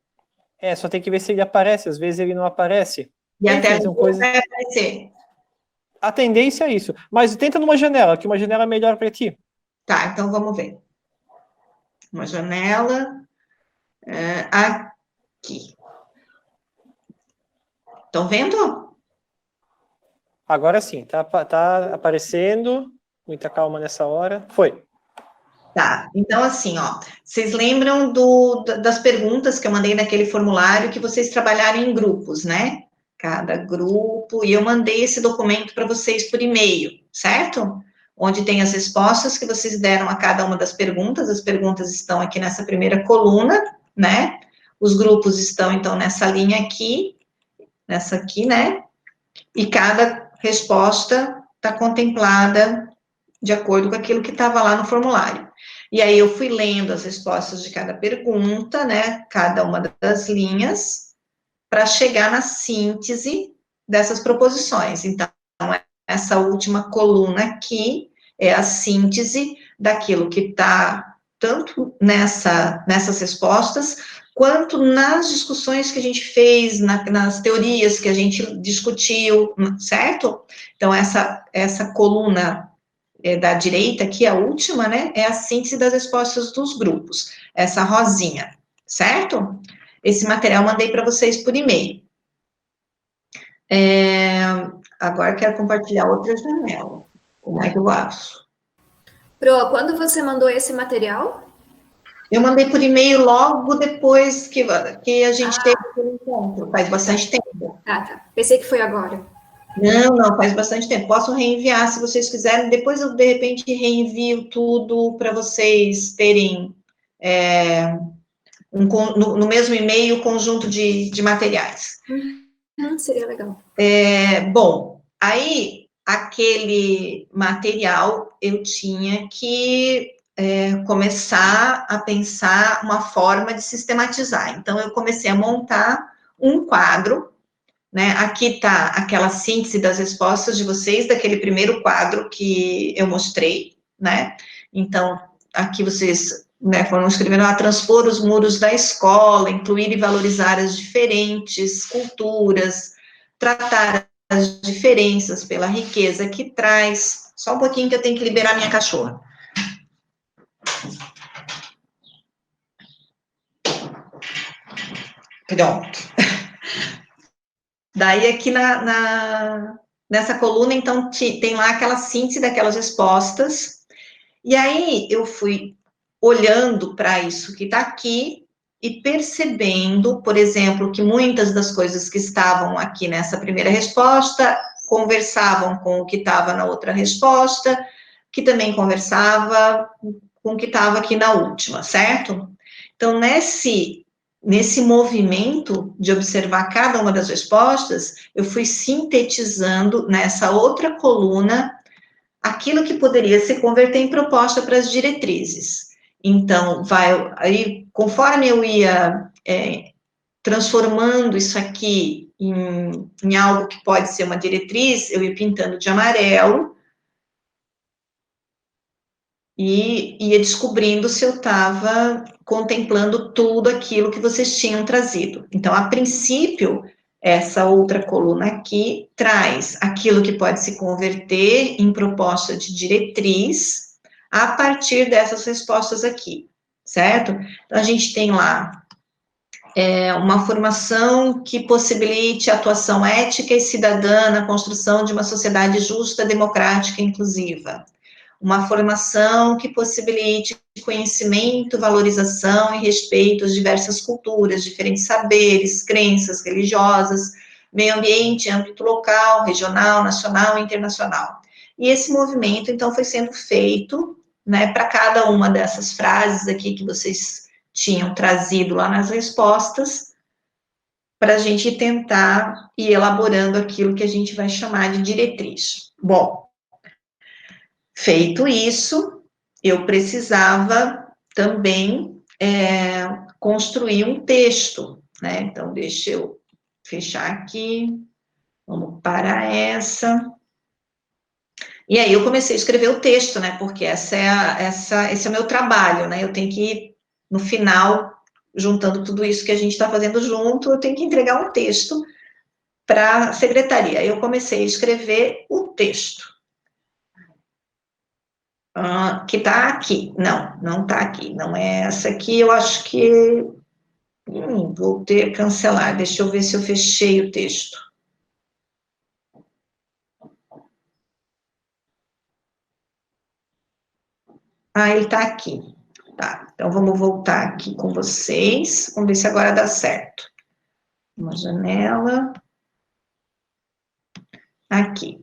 Só tem que ver se ele aparece, às vezes ele não aparece. E a tela inteira vai aparecer. A tendência é isso. Mas tenta numa janela, que uma janela é melhor para ti. Tá, então vamos ver. Uma janela. Aqui. Estão vendo? Agora sim, tá aparecendo. Muita calma nessa hora. Foi. Tá, então assim, ó, vocês lembram das perguntas que eu mandei naquele formulário que vocês trabalharam em grupos, né? Cada grupo, e eu mandei esse documento para vocês por e-mail, certo? Onde tem as respostas que vocês deram a cada uma das perguntas, as perguntas estão aqui nessa primeira coluna, né? Os grupos estão, então, nessa linha aqui, nessa aqui, né? E cada resposta está contemplada de acordo com aquilo que estava lá no formulário. E aí eu fui lendo as respostas de cada pergunta, né, cada uma das linhas, para chegar na síntese dessas proposições. Então, essa última coluna aqui é a síntese daquilo que está tanto nessas respostas, quanto nas discussões que a gente fez, nas teorias que a gente discutiu, certo? Então, essa coluna da direita aqui, a última, né, é a síntese das respostas dos grupos, essa rosinha, certo? Esse material eu mandei para vocês por e-mail. Agora quero compartilhar outra janela. Como é que eu faço? Pro, quando você mandou esse material? Eu mandei por e-mail logo depois que a gente teve o encontro, faz bastante tempo. Tá. Pensei que foi agora. Não, faz bastante tempo. Posso reenviar se vocês quiserem. Depois eu, de repente, reenvio tudo para vocês terem no mesmo e-mail o conjunto de materiais. Seria legal. Bom, aí aquele material eu tinha que começar a pensar uma forma de sistematizar. Então, eu comecei a montar um quadro, né? Aqui está aquela síntese das respostas de vocês, daquele primeiro quadro que eu mostrei, né? Então, aqui vocês, né, foram escrevendo, transpor os muros da escola, incluir e valorizar as diferentes culturas, tratar as diferenças pela riqueza que traz. Só um pouquinho que eu tenho que liberar minha cachorra. Pronto. Daí, aqui nessa coluna, então, tem lá aquela síntese daquelas respostas, e aí eu fui olhando para isso que está aqui e percebendo, por exemplo, que muitas das coisas que estavam aqui nessa primeira resposta conversavam com o que estava na outra resposta, que também conversava com o que estava aqui na última, certo? Então, nesse movimento de observar cada uma das respostas, eu fui sintetizando nessa outra coluna aquilo que poderia se converter em proposta para as diretrizes. Então, aí, conforme eu ia transformando isso aqui em algo que pode ser uma diretriz, eu ia pintando de amarelo e ia descobrindo se eu estava contemplando tudo aquilo que vocês tinham trazido. Então, a princípio, essa outra coluna aqui traz aquilo que pode se converter em proposta de diretriz a partir dessas respostas aqui, certo? Então, a gente tem lá uma formação que possibilite a atuação ética e cidadã na construção de uma sociedade justa, democrática e inclusiva. Uma formação que possibilite conhecimento, valorização e respeito às diversas culturas, diferentes saberes, crenças religiosas, meio ambiente, âmbito local, regional, nacional e internacional. E esse movimento, então, foi sendo feito, né, para cada uma dessas frases aqui que vocês tinham trazido lá nas respostas, para a gente tentar ir elaborando aquilo que a gente vai chamar de diretriz. Bom, feito isso, eu precisava também construir um texto, né? Então, deixa eu fechar aqui, vamos para essa. E aí, eu comecei a escrever o texto, né? Porque esse é o meu trabalho, né? Eu tenho que ir, no final, juntando tudo isso que a gente está fazendo junto, eu tenho que entregar um texto para a secretaria. Eu comecei a escrever o texto. Que está aqui. Não está aqui. Não é essa aqui. Eu acho que vou ter que cancelar. Deixa eu ver se eu fechei o texto. Ele está aqui. Tá. Então, vamos voltar aqui com vocês. Vamos ver se agora dá certo. Uma janela. Aqui.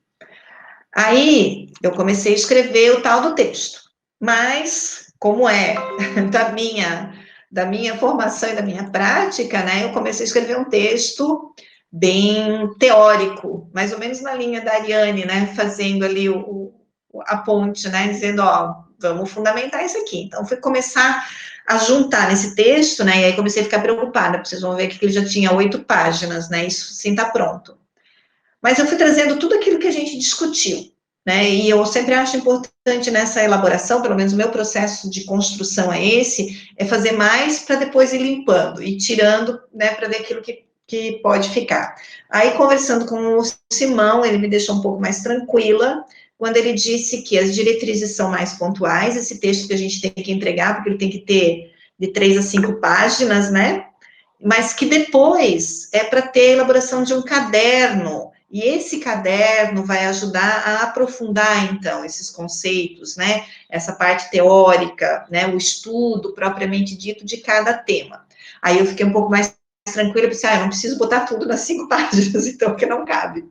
Aí, eu comecei a escrever o tal do texto, mas, como é da minha formação e da minha prática, né, eu comecei a escrever um texto bem teórico, mais ou menos na linha da Ariane, né, fazendo ali a ponte, né, dizendo, vamos fundamentar isso aqui. Então, fui começar a juntar nesse texto, né, e aí comecei a ficar preocupada, porque vocês vão ver que ele já tinha 8 páginas, né, isso sim está pronto. Mas eu fui trazendo tudo aquilo que a gente discutiu, né? E eu sempre acho importante nessa elaboração, pelo menos o meu processo de construção é esse, é fazer mais para depois ir limpando e tirando, né, para ver aquilo que pode ficar. Aí, conversando com o Simão, ele me deixou um pouco mais tranquila, quando ele disse que as diretrizes são mais pontuais, esse texto que a gente tem que entregar, porque ele tem que ter de 3 a 5 páginas, né? Mas que depois é para ter a elaboração de um caderno, e esse caderno vai ajudar a aprofundar, então, esses conceitos, né? Essa parte teórica, né? O estudo propriamente dito de cada tema. Aí eu fiquei um pouco mais tranquila, pensei, eu não preciso botar tudo nas 5 páginas, então, porque não cabe.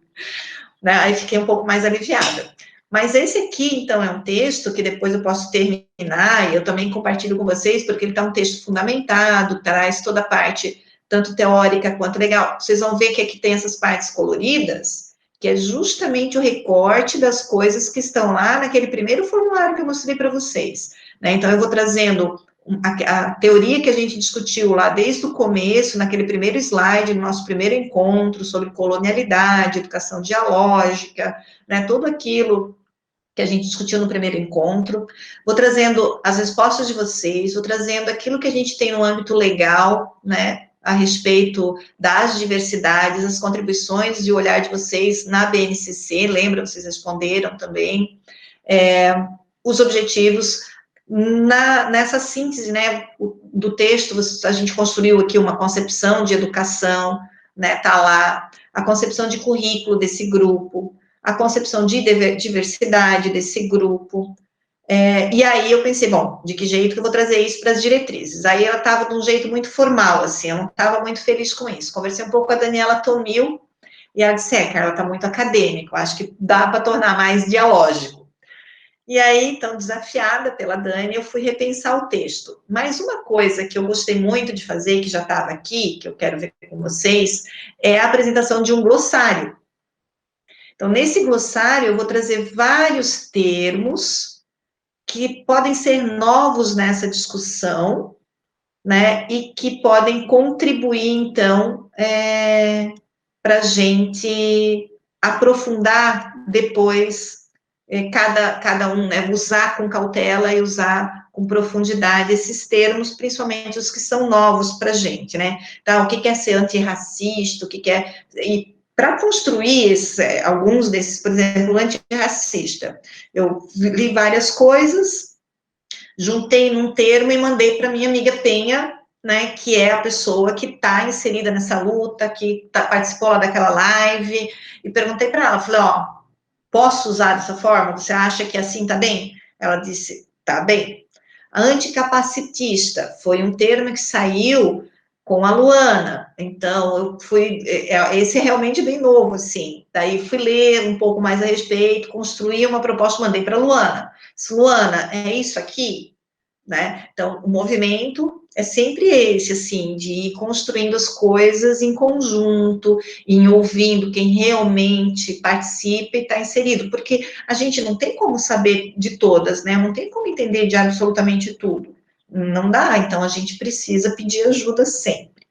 Né? Aí fiquei um pouco mais aliviada. Mas esse aqui, então, é um texto que depois eu posso terminar, e eu também compartilho com vocês, porque ele está um texto fundamentado, traz toda a parte, tanto teórica quanto legal. Vocês vão ver que aqui tem essas partes coloridas, que é justamente o recorte das coisas que estão lá naquele primeiro formulário que eu mostrei para vocês. Né? Então, eu vou trazendo a teoria que a gente discutiu lá desde o começo, naquele primeiro slide, no nosso primeiro encontro, sobre colonialidade, educação dialógica, né, tudo aquilo que a gente discutiu no primeiro encontro, vou trazendo as respostas de vocês, vou trazendo aquilo que a gente tem no âmbito legal, né, a respeito das diversidades, as contribuições e o olhar de vocês na BNCC, lembra, vocês responderam também, os objetivos, nessa síntese, né, do texto, a gente construiu aqui uma concepção de educação, né, tá lá, a concepção de currículo desse grupo, a concepção de diversidade desse grupo, e aí eu pensei, bom, de que jeito que eu vou trazer isso para as diretrizes? Aí ela estava de um jeito muito formal, assim, eu não estava muito feliz com isso. Conversei um pouco com a Daniela Tomil, e ela disse, Carla, está muito acadêmico, acho que dá para tornar mais dialógico. E aí, então, desafiada pela Dani, eu fui repensar o texto. Mas uma coisa que eu gostei muito de fazer, que já estava aqui, que eu quero ver com vocês, é a apresentação de um glossário. Então, nesse glossário, eu vou trazer vários termos que podem ser novos nessa discussão, né, e que podem contribuir, então, para a gente aprofundar depois cada um, né, usar com cautela e usar com profundidade esses termos, principalmente os que são novos para a gente, né? Então, o que é ser antirracista, o que é... E para construir alguns desses, por exemplo, antirracista, eu li várias coisas, juntei num termo e mandei para minha amiga Penha, né, que é a pessoa que está inserida nessa luta, que participou lá daquela live, e perguntei para ela, falei, ó, posso usar dessa forma? Você acha que assim tá bem? Ela disse, tá bem. Anticapacitista foi um termo que saiu com a Luana, então eu fui, esse é realmente bem novo, assim, daí fui ler um pouco mais a respeito, construí uma proposta, mandei para a Luana. Luana, é isso aqui? Né? Então, o movimento é sempre esse, assim, de ir construindo as coisas em conjunto, em ouvindo quem realmente participa e está inserido, porque a gente não tem como saber de todas, né? Não tem como entender de absolutamente tudo. Não dá, então a gente precisa pedir ajuda sempre.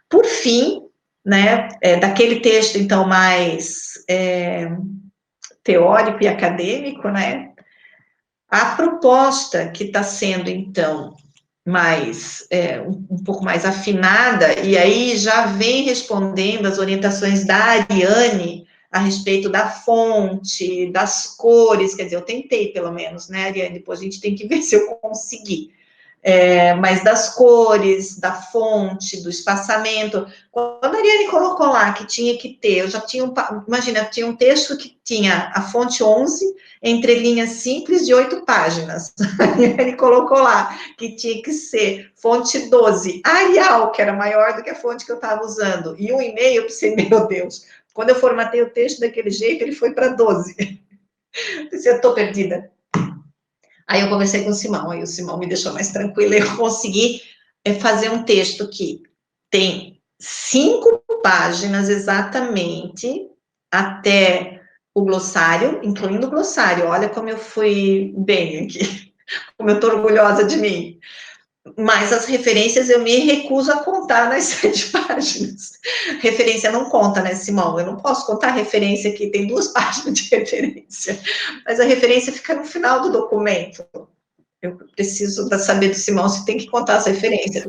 Por fim, né, daquele texto, então, mais teórico e acadêmico, né, a proposta que está sendo, então, um pouco mais afinada, e aí já vem respondendo as orientações da Ariane a respeito da fonte, das cores, quer dizer, eu tentei, pelo menos, né, Ariane? Depois a gente tem que ver se eu consegui. Mas das cores, da fonte, do espaçamento. Quando a Ariane colocou lá que tinha que ter, eu já tinha, imagina, tinha um texto que tinha a fonte 11, entre linhas simples de 8 páginas. A Ariane colocou lá que tinha que ser fonte 12, Arial, que era maior do que a fonte que eu estava usando, e 1,5, eu pensei, meu Deus, quando eu formatei o texto daquele jeito, ele foi para 12. Eu pensei, eu estou perdida. Aí eu conversei com o Simão, aí o Simão me deixou mais tranquila, eu consegui fazer um texto que tem 5 páginas exatamente, até o glossário, incluindo o glossário, olha como eu fui bem aqui, como eu estou orgulhosa de mim. Mas as referências eu me recuso a contar nas 7 páginas. Referência não conta, né, Simão? Eu não posso contar referência aqui, tem 2 páginas de referência. Mas a referência fica no final do documento. Eu preciso saber do Simão se tem que contar as referências.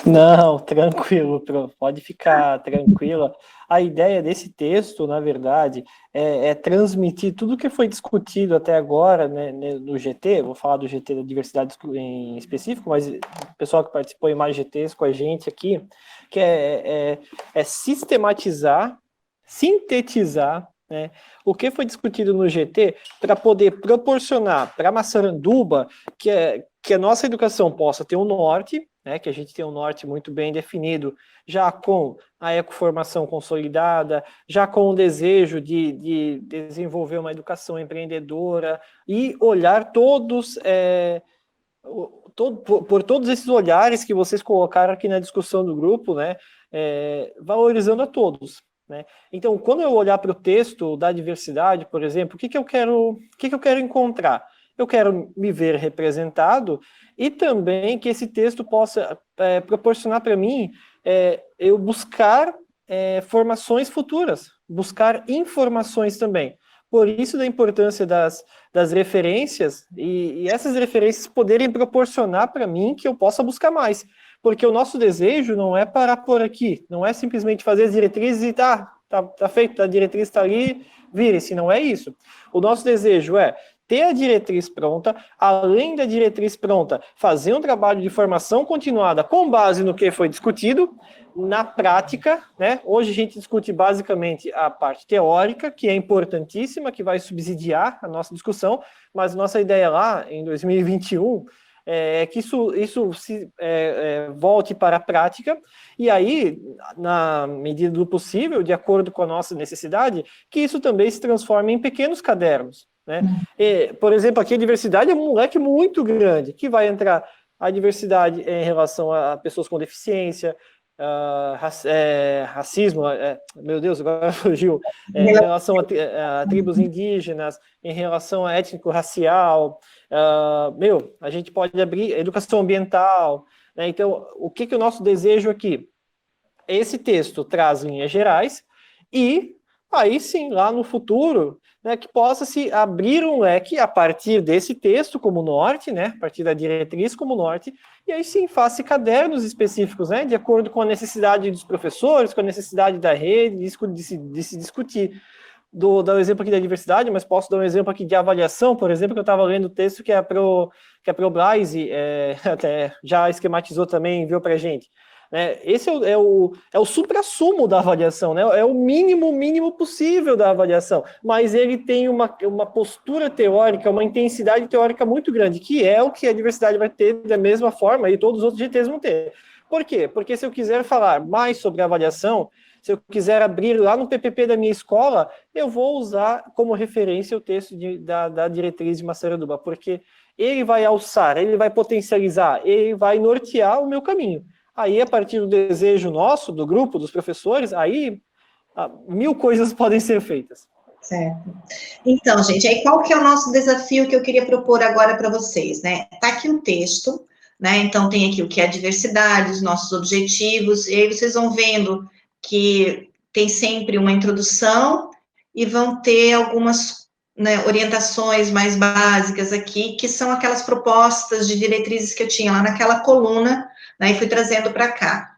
Não, tranquilo, prof. Pode ficar tranquila. A ideia desse texto, na verdade, é transmitir tudo que foi discutido até agora, né, no GT. Vou falar do GT da diversidade em específico, mas o pessoal que participou em mais GTs com a gente aqui, que é sistematizar, sintetizar, né, o que foi discutido no GT para poder proporcionar para Massaranduba que a nossa educação possa ter um norte, né, que a gente tem um norte muito bem definido, já com a ecoformação consolidada, já com o desejo de desenvolver uma educação empreendedora e olhar todos, por todos esses olhares que vocês colocaram aqui na discussão do grupo, né, valorizando a todos. Né? Então, quando eu olhar para o texto da diversidade, por exemplo, o que eu quero encontrar? Eu quero me ver representado e também que esse texto possa proporcionar para mim eu buscar formações futuras, buscar informações também. Por isso da importância das referências e essas referências poderem proporcionar para mim que eu possa buscar mais. Porque o nosso desejo não é parar por aqui, não é simplesmente fazer as diretrizes e tá feito, a diretriz está ali, vire-se, não é isso. O nosso desejo é ter a diretriz pronta, além da diretriz pronta, fazer um trabalho de formação continuada com base no que foi discutido, na prática, né? Hoje a gente discute basicamente a parte teórica, que é importantíssima, que vai subsidiar a nossa discussão, mas nossa ideia lá, em 2021, é que isso volte para a prática, e aí, na medida do possível, de acordo com a nossa necessidade, que isso também se transforme em pequenos cadernos. Né? Por exemplo, aqui a diversidade é um leque muito grande, que vai entrar a diversidade em relação a pessoas com deficiência, racismo, meu Deus, agora fugiu, em relação a tribos indígenas, em relação a étnico-racial, a gente pode abrir educação ambiental, né? Então, o que o nosso desejo aqui? Esse texto traz linhas gerais e aí sim, lá no futuro, né, que possa se abrir um leque a partir desse texto como norte, né, a partir da diretriz como norte, e aí sim, faça cadernos específicos, né, de acordo com a necessidade dos professores, com a necessidade da rede, de se discutir. Dar o exemplo aqui da diversidade, mas posso dar um exemplo aqui de avaliação, por exemplo, que eu estava lendo o texto que a ProBlaise até já esquematizou também, enviou para a gente. Esse é o suprassumo da avaliação, né? É o mínimo possível da avaliação, mas ele tem uma postura teórica, uma intensidade teórica muito grande, que é o que a diversidade vai ter da mesma forma e todos os outros GTs vão ter. Por quê? Porque se eu quiser falar mais sobre a avaliação, se eu quiser abrir lá no PPP da minha escola, eu vou usar como referência o texto da diretriz de Massaranduba, porque ele vai alçar, ele vai potencializar, ele vai nortear o meu caminho. Aí, a partir do desejo nosso, do grupo, dos professores, aí 1000 coisas podem ser feitas. Certo. Então, gente, aí qual que é o nosso desafio que eu queria propor agora para vocês, né? Tá aqui um texto, né? Então, tem aqui o que é a diversidade, os nossos objetivos, e aí vocês vão vendo que tem sempre uma introdução e vão ter algumas, né, orientações mais básicas aqui, que são aquelas propostas de diretrizes que eu tinha lá naquela coluna, né, e fui trazendo para cá.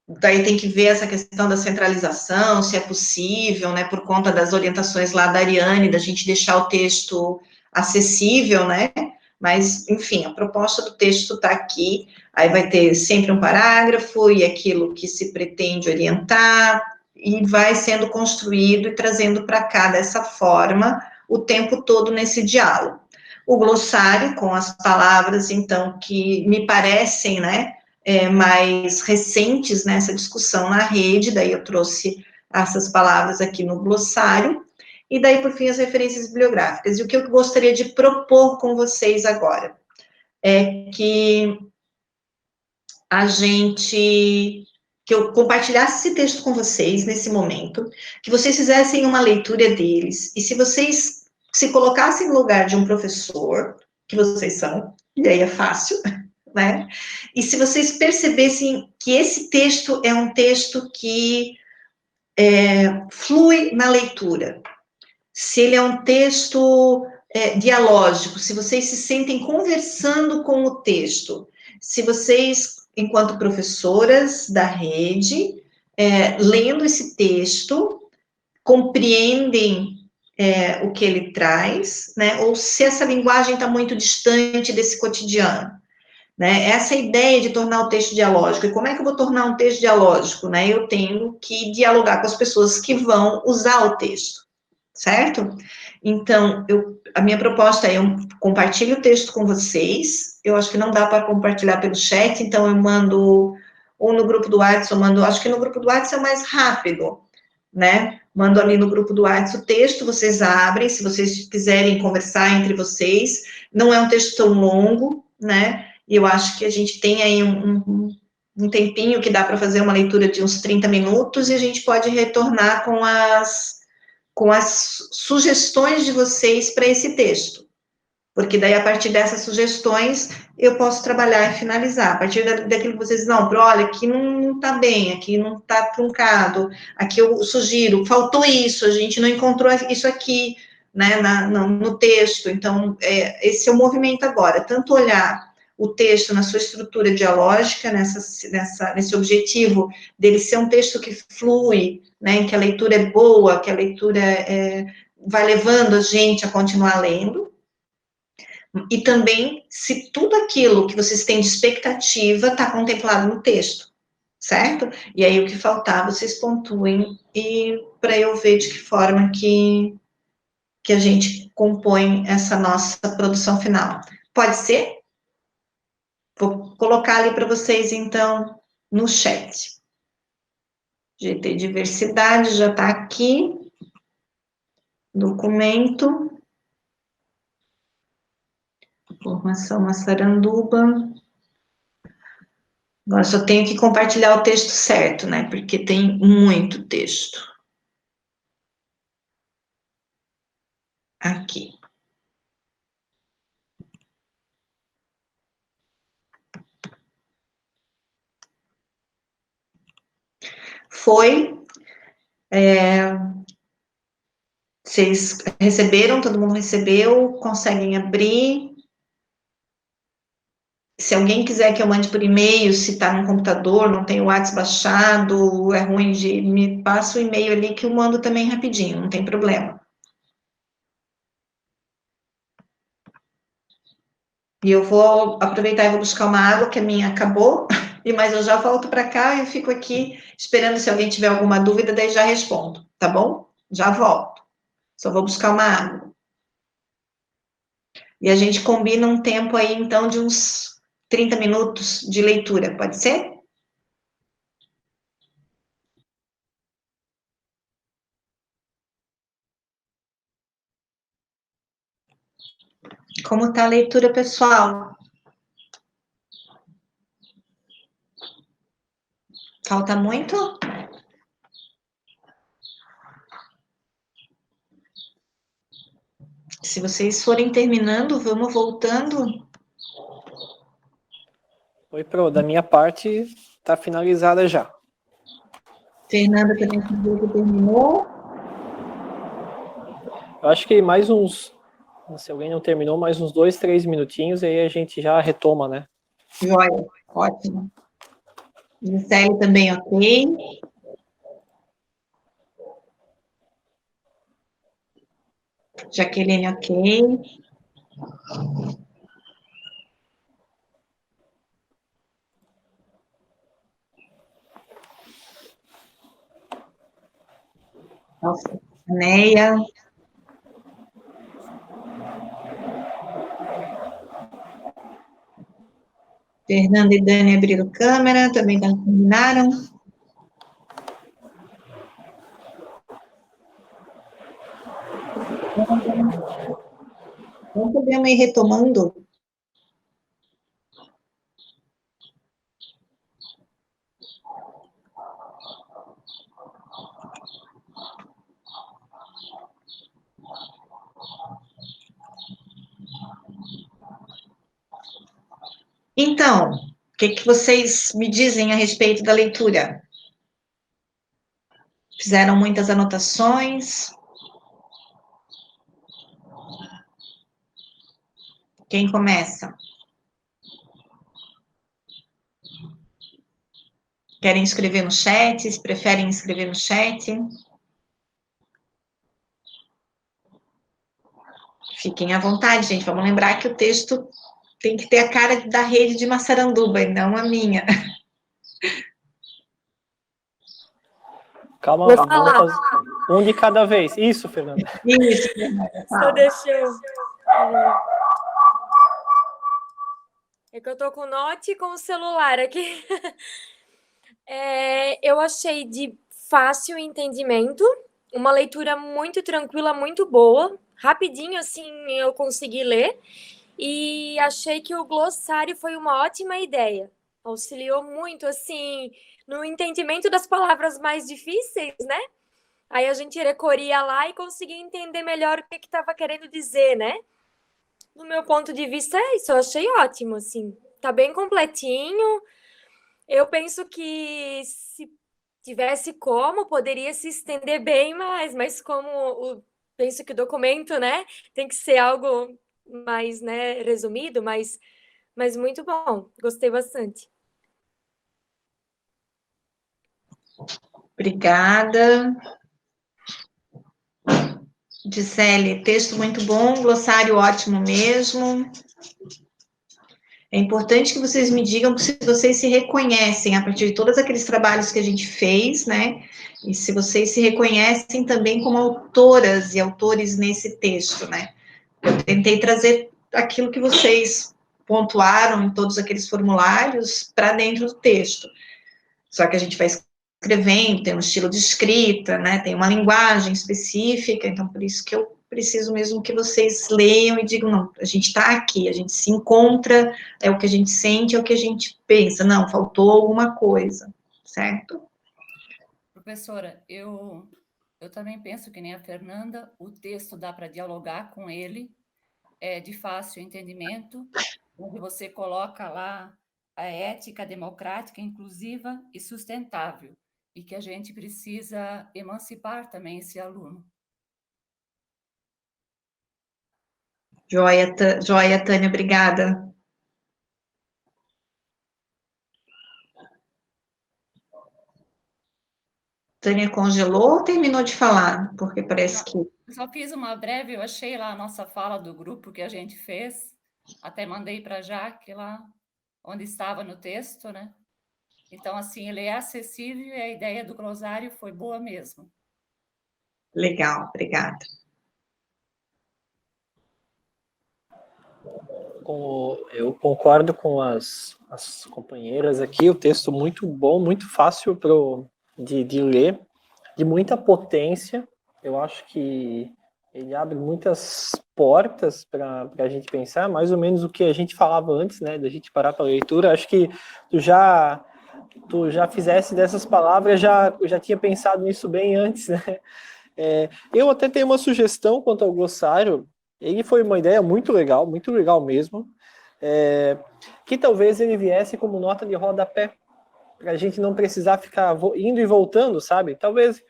Daí tem que ver essa questão da centralização, se é possível, né, por conta das orientações lá da Ariane, da gente deixar o texto acessível, né, mas, enfim, a proposta do texto está aqui, aí vai ter sempre um parágrafo e aquilo que se pretende orientar, e vai sendo construído e trazendo para cá dessa forma o tempo todo nesse diálogo. O glossário, com as palavras, então, que me parecem, né, mais recentes nessa discussão na rede, daí eu trouxe essas palavras aqui no glossário, e daí, por fim, as referências bibliográficas. E o que eu gostaria de propor com vocês agora é que que eu compartilhasse esse texto com vocês nesse momento, que vocês fizessem uma leitura deles, e se vocês se colocassem no lugar de um professor, que vocês são, e aí é fácil, né? E se vocês percebessem que esse texto é um texto que flui na leitura, se ele é um texto dialógico, se vocês se sentem conversando com o texto, se vocês, enquanto professoras da rede, lendo esse texto, compreendem o que ele traz, né? Ou se essa linguagem está muito distante desse cotidiano, né? Essa ideia de tornar o texto dialógico. E como é que eu vou tornar um texto dialógico, né? Eu tenho que dialogar com as pessoas que vão usar o texto, certo? Então, a minha proposta é: eu compartilho o texto com vocês. Eu acho que não dá para compartilhar pelo chat, então eu mando ou no grupo do WhatsApp, acho que no grupo do WhatsApp é mais rápido, né? Mando ali no grupo do WhatsApp o texto, vocês abrem, se vocês quiserem conversar entre vocês. Não é um texto tão longo, né? E eu acho que a gente tem aí um tempinho que dá para fazer uma leitura de uns 30 minutos e a gente pode retornar com as sugestões de vocês para esse texto. Porque daí, a partir dessas sugestões, eu posso trabalhar e finalizar. A partir daquilo que vocês dizem, não, olha, aqui não está bem, aqui não está truncado, aqui eu sugiro, faltou isso, a gente não encontrou isso aqui, né, no texto. Então, esse é o movimento agora, tanto olhar o texto na sua estrutura dialógica, nesse objetivo dele ser um texto que flui, né, que a leitura é boa, que a leitura vai levando a gente a continuar lendo, e também se tudo aquilo que vocês têm de expectativa está contemplado no texto, certo? E aí o que faltar, vocês pontuem, e para eu ver de que forma que a gente compõe essa nossa produção final. Pode ser? Vou colocar ali para vocês, então, no chat. GT Diversidade já está aqui. Documento. Formação Massaranduba. Agora só tenho que compartilhar o texto certo, né? Porque tem muito texto. Aqui. Foi. Vocês receberam? Todo mundo recebeu? Conseguem abrir? Se alguém quiser que eu mande por e-mail, se está no computador, não tem o WhatsApp baixado, é ruim me passa o e-mail ali que eu mando também rapidinho, não tem problema. E eu vou aproveitar e vou buscar uma água, que a minha acabou, mas eu já volto para cá e eu fico aqui esperando, se alguém tiver alguma dúvida, daí já respondo, tá bom? Já volto. Só vou buscar uma água. E a gente combina um tempo aí, então, de uns 30 minutos de leitura, pode ser? Como está a leitura, pessoal? Falta muito? Se vocês forem terminando, vamos voltando. Oi, Pro, da minha parte, está finalizada já. Fernanda também terminou. Eu acho que mais uns, se alguém não terminou, mais uns 2, 3 minutinhos, aí a gente já retoma, né? Joia, ótimo. Gisele também, ok. Jaqueline, ok. Nossa, Neia. Fernanda e Dani abriram câmera, também terminaram. Não podemos ir retomando. Então, o que vocês me dizem a respeito da leitura? Fizeram muitas anotações? Quem começa? Querem escrever no chat? Se preferem escrever no chat? Fiquem à vontade, gente. Vamos lembrar que o texto tem que ter a cara da rede de Massaranduba e não a minha. Calma Vou lá, vamos falar. fazer um de cada vez. Isso, Fernanda. Isso. Só deixa eu... É que eu tô com o note e com o celular aqui. Eu achei de fácil entendimento, uma leitura muito tranquila, muito boa. Rapidinho, assim, eu consegui ler. E achei que o glossário foi uma ótima ideia. Auxiliou muito, assim, no entendimento das palavras mais difíceis, né? Aí a gente recorria lá e conseguia entender melhor o que estava querendo dizer, né? Do meu ponto de vista, é isso. Eu achei ótimo, assim. Tá bem completinho. Eu penso que se tivesse como, poderia se estender bem mais, mas penso que o documento, né, tem que ser algo mais, né, resumido, mas muito bom. Gostei bastante. Obrigada. Gisele, texto muito bom, glossário ótimo mesmo. É importante que vocês me digam se vocês se reconhecem a partir de todos aqueles trabalhos que a gente fez, né? E se vocês se reconhecem também como autoras e autores nesse texto, né? Eu tentei trazer aquilo que vocês pontuaram em todos aqueles formulários para dentro do texto. Só que a gente vai escrevendo, tem um estilo de escrita, né? Tem uma linguagem específica, então por isso que eu preciso mesmo que vocês leiam e digam, não, a gente está aqui, a gente se encontra, é o que a gente sente, é o que a gente pensa, não, faltou alguma coisa, certo? Professora, eu também penso que nem a Fernanda, o texto dá para dialogar com ele, é de fácil entendimento, onde você coloca lá a ética democrática, inclusiva e sustentável, e que a gente precisa emancipar também esse aluno. Joia, Tânia, obrigada. Tânia congelou ou terminou de falar? Porque parece que... Só fiz uma breve, eu achei lá a nossa fala do grupo que a gente fez, até mandei para a Jaque lá, onde estava no texto, né? Então, assim, ele é acessível e a ideia do glossário foi boa mesmo. Legal, obrigada. Eu concordo com as companheiras aqui, o texto muito bom, muito fácil de ler, de muita potência. Eu acho que ele abre muitas portas para a gente pensar, mais ou menos o que a gente falava antes, né, da gente parar para a leitura. Acho que tu já fizesse dessas palavras, já tinha pensado nisso bem antes, né? Eu até tenho uma sugestão quanto ao glossário. Ele foi uma ideia muito legal mesmo, que talvez ele viesse como nota de rodapé, para a gente não precisar ficar indo e voltando, sabe? Talvez,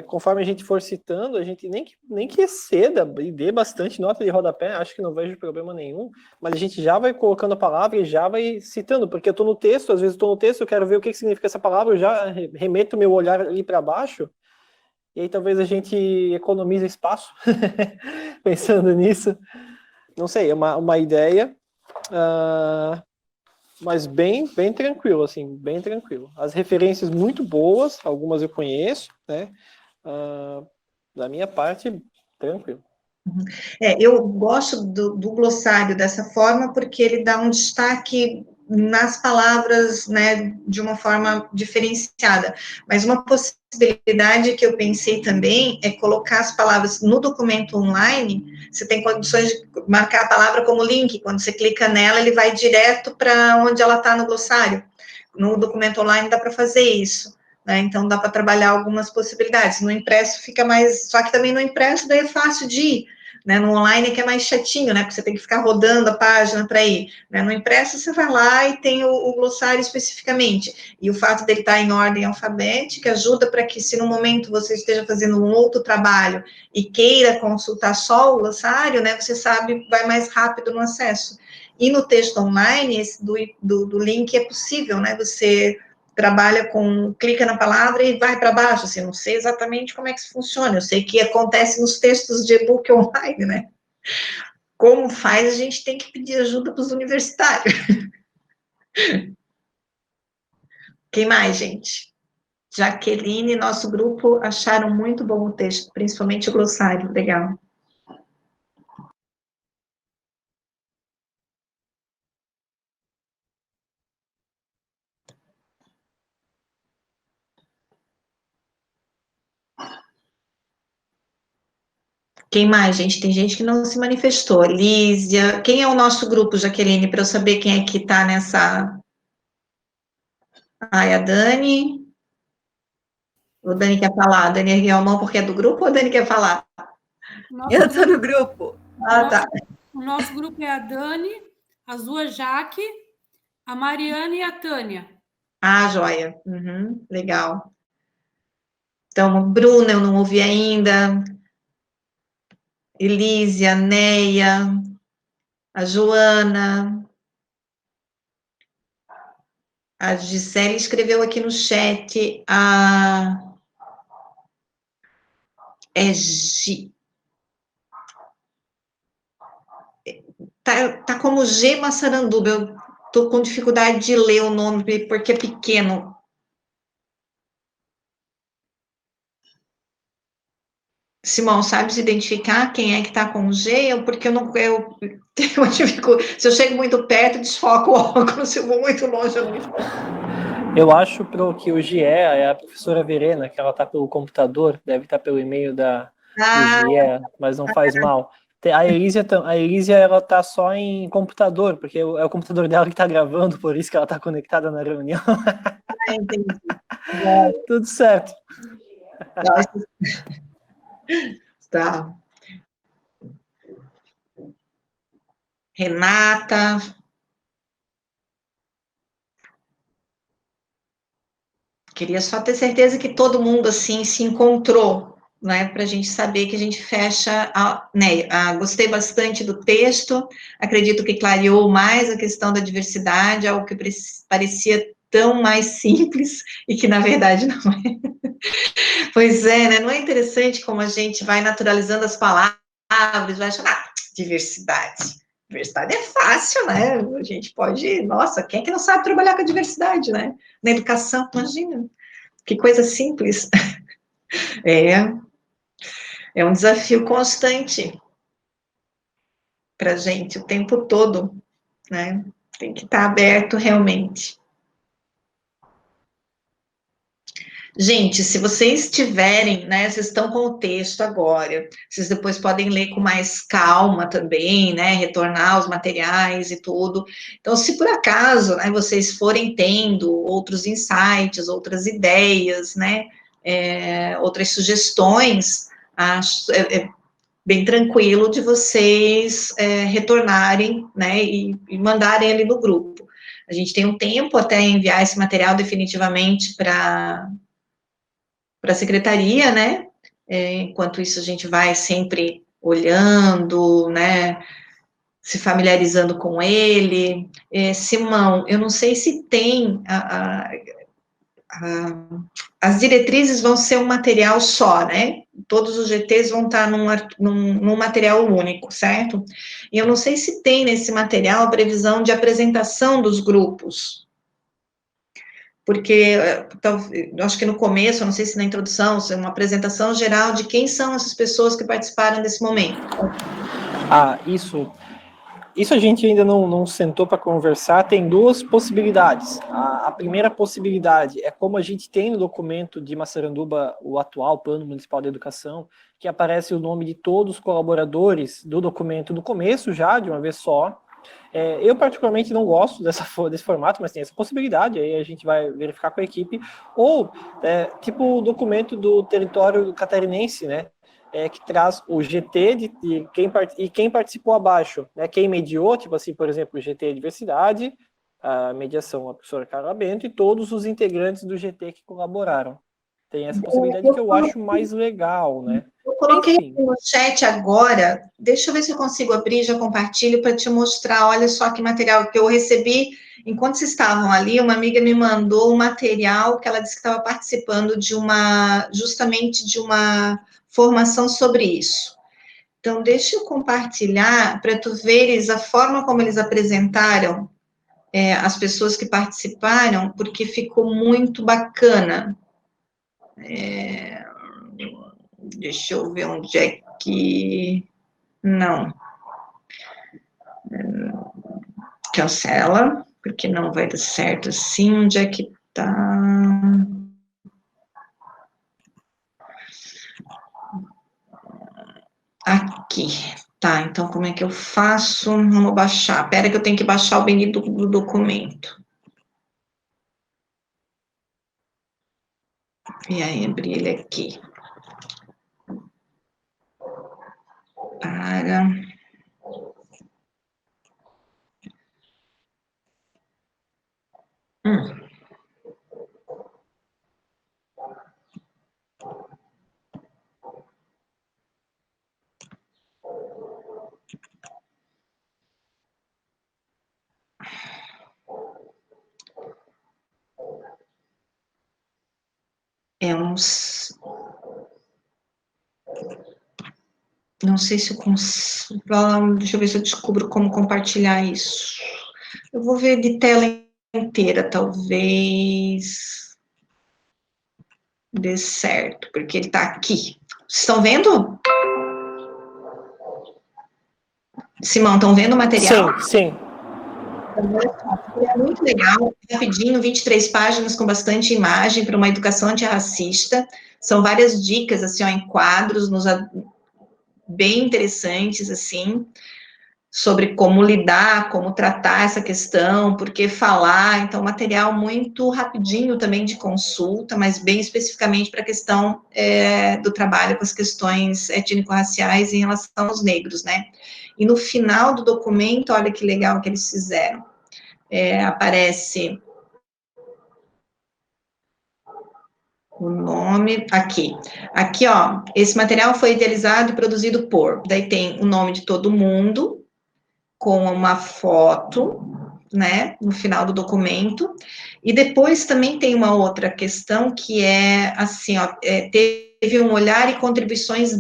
conforme a gente for citando, a gente nem que exceda e dê bastante nota de rodapé, acho que não vejo problema nenhum, mas a gente já vai colocando a palavra e já vai citando, porque eu estou no texto, às vezes eu estou no texto, eu quero ver o que significa essa palavra, eu já remeto meu olhar ali para baixo, e aí talvez a gente economize espaço pensando nisso. Não sei, é uma ideia, mas bem tranquilo, assim, bem tranquilo. As referências muito boas, algumas eu conheço, né? Da minha parte, tranquilo. Eu gosto do glossário dessa forma porque ele dá um destaque nas palavras, né, de uma forma diferenciada. Mas uma possibilidade que eu pensei também é colocar as palavras no documento online. Você tem condições de marcar a palavra como link. Quando você clica nela, ele vai direto para onde ela está no glossário. No documento online dá para fazer isso, né? Então dá para trabalhar algumas possibilidades. No impresso fica mais, só que também no impresso daí é fácil de ir. né? No online é que é mais chatinho, né? Porque você tem que ficar rodando a página para ir, né? No impresso você vai lá e tem o glossário especificamente, e o fato dele estar em ordem alfabética ajuda para que, se no momento você esteja fazendo um outro trabalho e queira consultar só o glossário, né? Você sabe, vai mais rápido no acesso. E no texto online, esse do link é possível, né? Você trabalha clica na palavra e vai para baixo, assim, não sei exatamente como é que isso funciona, eu sei que acontece nos textos de e-book online, né? Como faz, a gente tem que pedir ajuda para os universitários. Quem mais, gente? Jaqueline e nosso grupo acharam muito bom o texto, principalmente o glossário, legal. Quem mais, gente? Tem gente que não se manifestou. Lísia. Quem é o nosso grupo, Jaqueline, para eu saber quem é que está nessa... Ai, a Dani. O Dani quer falar. A Dani ergueu a mão porque é do grupo ou a Dani quer falar? Eu estou no grupo. Ah, tá. O nosso grupo é a Dani, a Zua Jaque, a Mariana e a Tânia. Ah, joia. Uhum, legal. Então, Bruna, eu não ouvi ainda. Elísia, Neia, a Joana. A Gisele escreveu aqui no chat. Tá como G Massaranduba. Eu tô com dificuldade de ler o nome porque é pequeno. Simão, sabe se identificar quem é que está com G? Porque se eu chego muito perto, desfoco o óculos, se eu vou muito longe, eu não enfoco. Eu acho que o GE é a professora Verena, que ela está pelo computador, deve estar pelo e-mail do GE, mas não faz mal. A Elísia, ela tá só em computador, porque é o computador dela que está gravando, por isso que ela está conectada na reunião. Entendi. Tudo certo. Tá. Renata. Queria só ter certeza que todo mundo, assim, se encontrou, né, para a gente saber que a gente fecha, né, gostei bastante do texto, acredito que clareou mais a questão da diversidade, algo que parecia tão mais simples, e que, na verdade, não é. Pois é, né, não é interessante como a gente vai naturalizando as palavras, vai achar, diversidade. Diversidade é fácil, né? A gente pode... Nossa, quem é que não sabe trabalhar com a diversidade, né? Na educação, imagina. Que coisa simples. É um desafio constante para a gente, o tempo todo, né? Tem que estar aberto realmente. Gente, se vocês tiverem, né, vocês estão com o texto agora, vocês depois podem ler com mais calma também, né, retornar os materiais e tudo. Então, se por acaso, né, vocês forem tendo outros insights, outras ideias, né, outras sugestões, acho bem tranquilo de vocês retornarem, né, e mandarem ali no grupo. A gente tem um tempo até enviar esse material definitivamente para a secretaria, né? Enquanto isso, a gente vai sempre olhando, né? Se familiarizando com ele. Simão, eu não sei se tem as diretrizes vão ser um material só, né? Todos os GTs vão estar num material único, certo? E eu não sei se tem nesse material a previsão de apresentação dos grupos. Porque, eu acho que no começo, não sei se na introdução, se é uma apresentação geral de quem são essas pessoas que participaram desse momento. Isso a gente ainda não sentou para conversar. Tem duas possibilidades. A primeira possibilidade é como a gente tem no documento de Massaranduba, o atual Plano Municipal de Educação, que aparece o nome de todos os colaboradores do documento no começo já, de uma vez só. Eu particularmente não gosto desse formato, mas tem essa possibilidade, aí a gente vai verificar com a equipe, ou tipo o documento do território catarinense, né, que traz o GT de quem participou abaixo, né? Quem mediou, tipo assim, por exemplo, o GT Diversidade, a mediação, a professora Carla Bento, e todos os integrantes do GT que colaboraram. Tem essa possibilidade que eu acho mais legal, né? Eu coloquei no chat agora, deixa eu ver se eu consigo abrir, já compartilho para te mostrar, olha só que material que eu recebi, enquanto vocês estavam ali, uma amiga me mandou um material que ela disse que estava participando justamente de uma formação sobre isso. Então, deixa eu compartilhar para tu veres a forma como eles apresentaram as pessoas que participaram, porque ficou muito bacana. Deixa eu ver onde é que... Não. Cancela, porque não vai dar certo assim. Onde é que tá? Aqui. Tá, então como é que eu faço? Vamos baixar. Espera que eu tenho que baixar o bendito do documento. E aí, abrir ele aqui. Para... Não sei se eu consigo... Deixa eu ver se eu descubro como compartilhar isso. Eu vou ver de tela inteira, talvez dê certo, porque ele está aqui. Vocês estão vendo? Simão, estão vendo o material? Sim. É muito legal, rapidinho, 23 páginas com bastante imagem para uma educação antirracista. São várias dicas, assim, ó, em quadros, bem interessantes, assim, sobre como lidar, como tratar essa questão, por que falar. Então, material muito rapidinho também de consulta, mas bem especificamente para a questão do trabalho com as questões étnico-raciais em relação aos negros, né? E no final do documento, olha que legal que eles fizeram. Aparece o nome, aqui, ó, esse material foi idealizado e produzido por, daí tem o nome de todo mundo, com uma foto, né, no final do documento, e depois também tem uma outra questão que é, assim, ó, teve um olhar e contribuições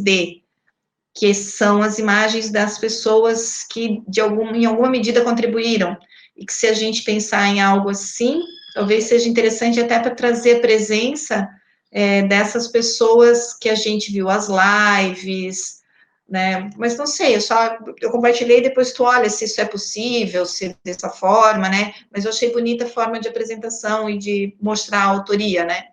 que são as imagens das pessoas que, em alguma medida, contribuíram, e que se a gente pensar em algo assim, talvez seja interessante até para trazer a presença dessas pessoas que a gente viu as lives, né, mas não sei, eu compartilhei, depois tu olha se isso é possível, se dessa forma, né, mas eu achei bonita a forma de apresentação e de mostrar a autoria, né,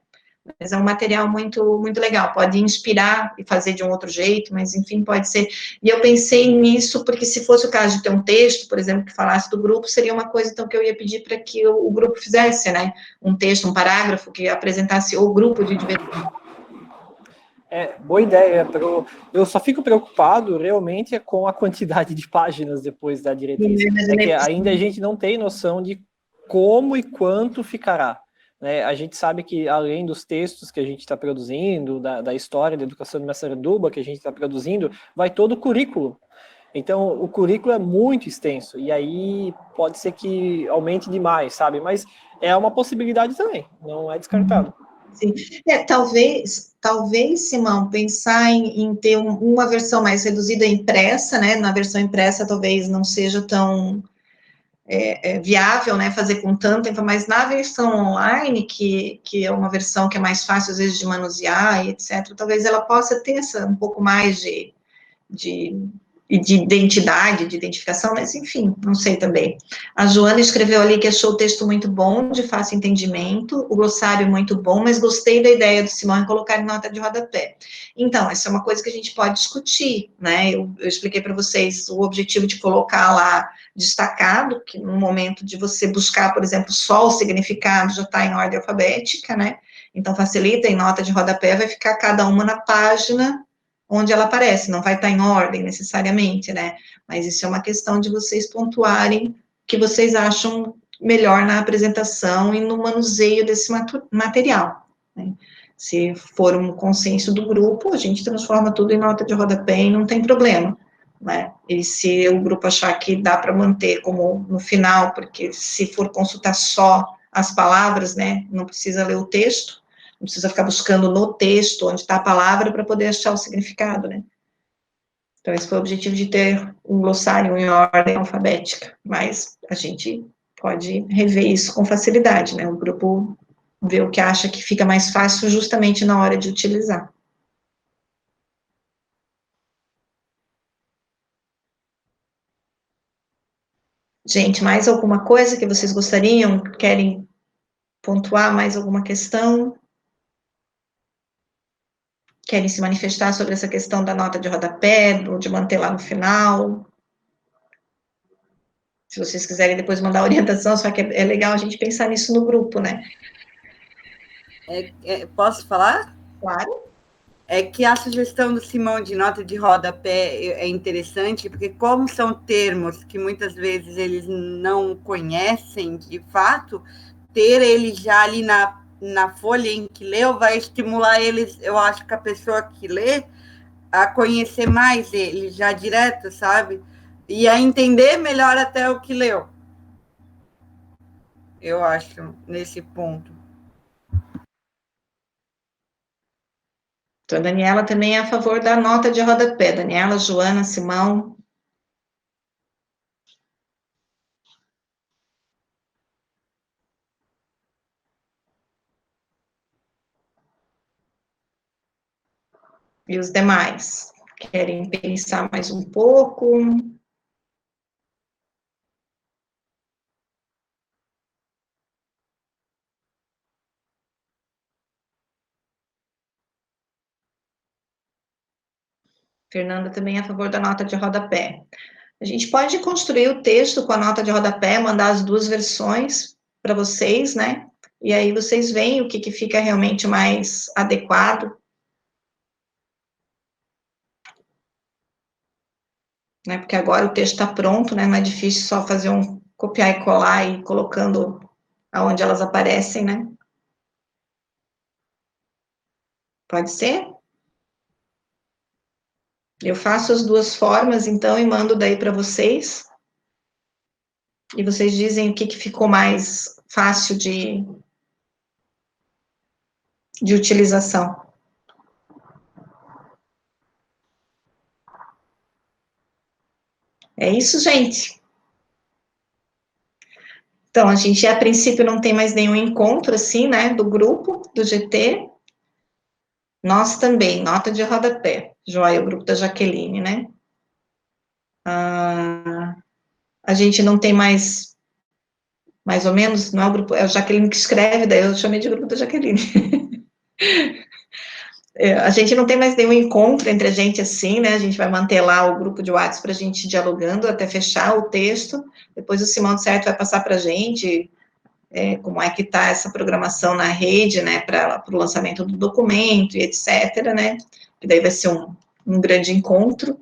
mas é um material muito, muito legal, pode inspirar e fazer de um outro jeito, mas enfim, pode ser, e eu pensei nisso, porque se fosse o caso de ter um texto, por exemplo, que falasse do grupo, seria uma coisa, então, que eu ia pedir para que o grupo fizesse, né, um texto, um parágrafo, que apresentasse o grupo de diversidade. Boa ideia. Eu só fico preocupado, realmente, com a quantidade de páginas depois da diretriz. Que ainda a gente não tem noção de como e quanto ficará. Né? A gente sabe que, além dos textos que a gente está produzindo, da história da educação de Massaranduba que a gente está produzindo, vai todo o currículo. Então, o currículo é muito extenso, e aí pode ser que aumente demais, sabe? Mas é uma possibilidade também, não é descartado. Sim. Talvez, Simão, pensar em ter uma versão mais reduzida impressa, né, na versão impressa talvez não seja tão viável, né, fazer com tanta informação, mas na versão online, que é uma versão que é mais fácil, às vezes, de manusear, e etc., talvez ela possa ter um pouco mais de identidade, de identificação, mas enfim, não sei também. A Joana escreveu ali que achou o texto muito bom, de fácil entendimento, o glossário muito bom, mas gostei da ideia do Simão em colocar em nota de rodapé. Então, essa é uma coisa que a gente pode discutir, né, eu expliquei para vocês o objetivo de colocar lá destacado, que no momento de você buscar, por exemplo, só o significado já está em ordem alfabética, né, então facilita, em nota de rodapé vai ficar cada uma na página onde ela aparece, não vai estar em ordem necessariamente, né? Mas isso é uma questão de vocês pontuarem o que vocês acham melhor na apresentação e no manuseio desse material, né? Se for um consenso do grupo, a gente transforma tudo em nota de rodapé e não tem problema, né? E se o grupo achar que dá para manter como no final, porque se for consultar só as palavras, né, não precisa ler o texto, não precisa ficar buscando no texto onde está a palavra para poder achar o significado, né? Então, esse foi o objetivo de ter um glossário em ordem alfabética, mas a gente pode rever isso com facilidade, né? O grupo vê o que acha que fica mais fácil justamente na hora de utilizar. Gente, mais alguma coisa que vocês gostariam? Querem pontuar mais alguma questão? Querem se manifestar sobre essa questão da nota de rodapé, ou de manter lá no final? Se vocês quiserem depois mandar orientação, só que é legal a gente pensar nisso no grupo, né? Posso falar? Claro. É que a sugestão do Simão de nota de rodapé é interessante, porque como são termos que muitas vezes eles não conhecem de fato, ter ele já ali na folha em que leu vai estimular eles, eu acho que a pessoa que lê, a conhecer mais ele já direto, sabe? E a entender melhor até o que leu. Eu acho, nesse ponto. Então, a Daniela também é a favor da nota de rodapé. Daniela, Joana, Simão. E os demais? Querem pensar mais um pouco? Fernanda também é a favor da nota de rodapé. A gente pode construir o texto com a nota de rodapé, mandar as duas versões para vocês, né? E aí vocês veem o que fica realmente mais adequado. Né? Porque agora o texto está pronto, né? Não é difícil só fazer um copiar e colar e colocando aonde elas aparecem, né? Pode ser? Eu faço as duas formas, então, e mando daí para vocês. E vocês dizem o que ficou mais fácil de utilização. É isso, gente. Então, a gente, a princípio, não tem mais nenhum encontro, assim, né, do grupo, do GT. Nós também, nota de rodapé. Joia, o grupo da Jaqueline, né? A gente não tem mais ou menos, não é o grupo, é a Jaqueline que escreve, daí eu chamei de grupo da Jaqueline. A gente não tem mais nenhum encontro entre a gente assim, né? A gente vai manter lá o grupo de WhatsApp para a gente ir dialogando até fechar o texto. Depois o Simão de Certo vai passar para a gente como é que está essa programação na rede, né? Para o lançamento do documento e etc, né? E daí vai ser um grande encontro.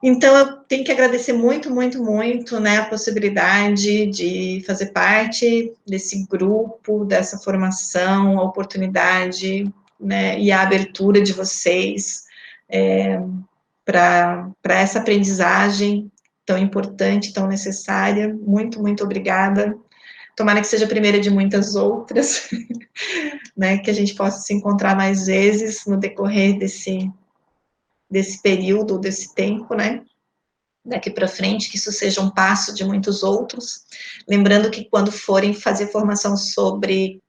Então, eu tenho que agradecer muito, muito, muito, né, a possibilidade de fazer parte desse grupo, dessa formação, a oportunidade, né, e a abertura de vocês para essa aprendizagem tão importante, tão necessária. Muito, muito obrigada. Tomara que seja a primeira de muitas outras, né, que a gente possa se encontrar mais vezes no decorrer desse período, desse tempo, né, daqui para frente, que isso seja um passo de muitos outros. Lembrando que quando forem fazer formação sobre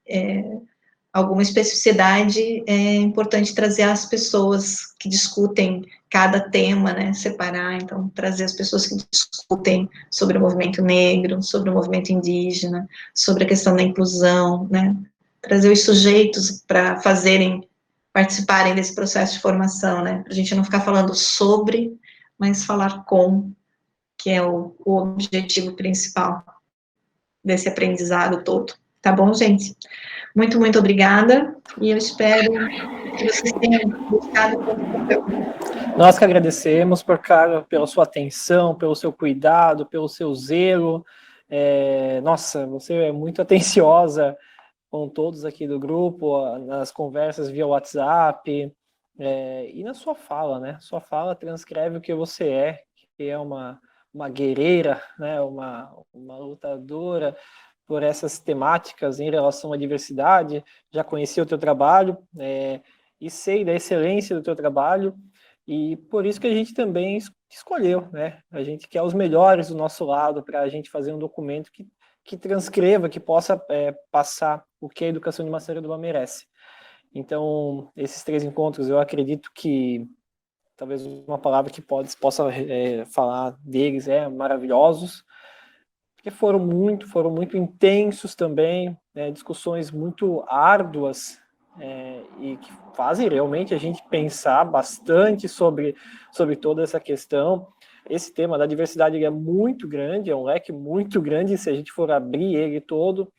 alguma especificidade, é importante trazer as pessoas que discutem cada tema, né, separar, então, trazer as pessoas que discutem sobre o movimento negro, sobre o movimento indígena, sobre a questão da inclusão, né, trazer os sujeitos para participarem desse processo de formação, né, para a gente não ficar falando sobre, mas falar com, que é o objetivo principal desse aprendizado todo. Tá bom, gente? Muito, muito obrigada. E eu espero que vocês tenham gostado do conteúdo. Nós que agradecemos, Porcaro, pela sua atenção, pelo seu cuidado, pelo seu zelo. Nossa, você é muito atenciosa com todos aqui do grupo, nas conversas via WhatsApp, e na sua fala, né? Sua fala transcreve o que você é, que é uma guerreira, né? Uma lutadora por essas temáticas em relação à diversidade. Já conheci o teu trabalho, e sei da excelência do teu trabalho, e por isso que a gente também escolheu, né? A gente quer os melhores do nosso lado para a gente fazer um documento que transcreva, que possa passar o que a educação de Massaranduba merece. Então, esses 3 encontros, eu acredito que, talvez uma palavra que possa falar deles maravilhosos, porque foram muito intensos também, discussões muito árduas, e que fazem realmente a gente pensar bastante sobre toda essa questão. Esse tema da diversidade é muito grande, é um leque muito grande se a gente for abrir ele todo,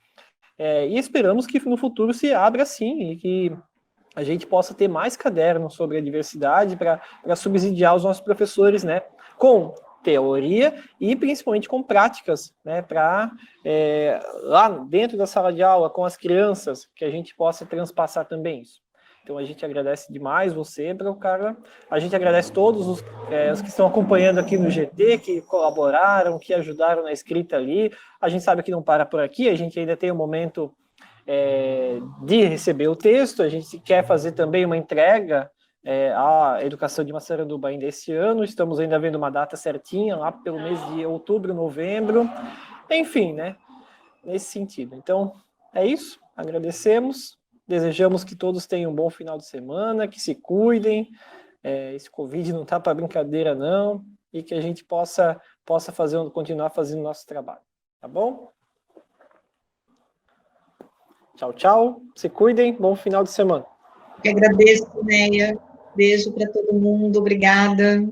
e esperamos que no futuro se abra sim, e que a gente possa ter mais cadernos sobre a diversidade para subsidiar os nossos professores, né, com teoria e principalmente com práticas, né, para lá dentro da sala de aula, com as crianças, que a gente possa transpassar também isso. Então a gente agradece demais você, Porcaro. A gente agradece todos os que estão acompanhando aqui no GT, que colaboraram, que ajudaram na escrita ali. A gente sabe que não para por aqui, a gente ainda tem um momento de receber o texto, a gente quer fazer também uma entrega à educação de Massaranduba ainda esse ano, estamos ainda vendo uma data certinha, lá pelo mês de outubro, novembro, enfim, né, nesse sentido. Então, é isso, agradecemos, desejamos que todos tenham um bom final de semana, que se cuidem, esse Covid não está para brincadeira não, e que a gente possa continuar fazendo o nosso trabalho, tá bom? Tchau, tchau, se cuidem, bom final de semana. Eu agradeço, Neia. Beijo para todo mundo, obrigada.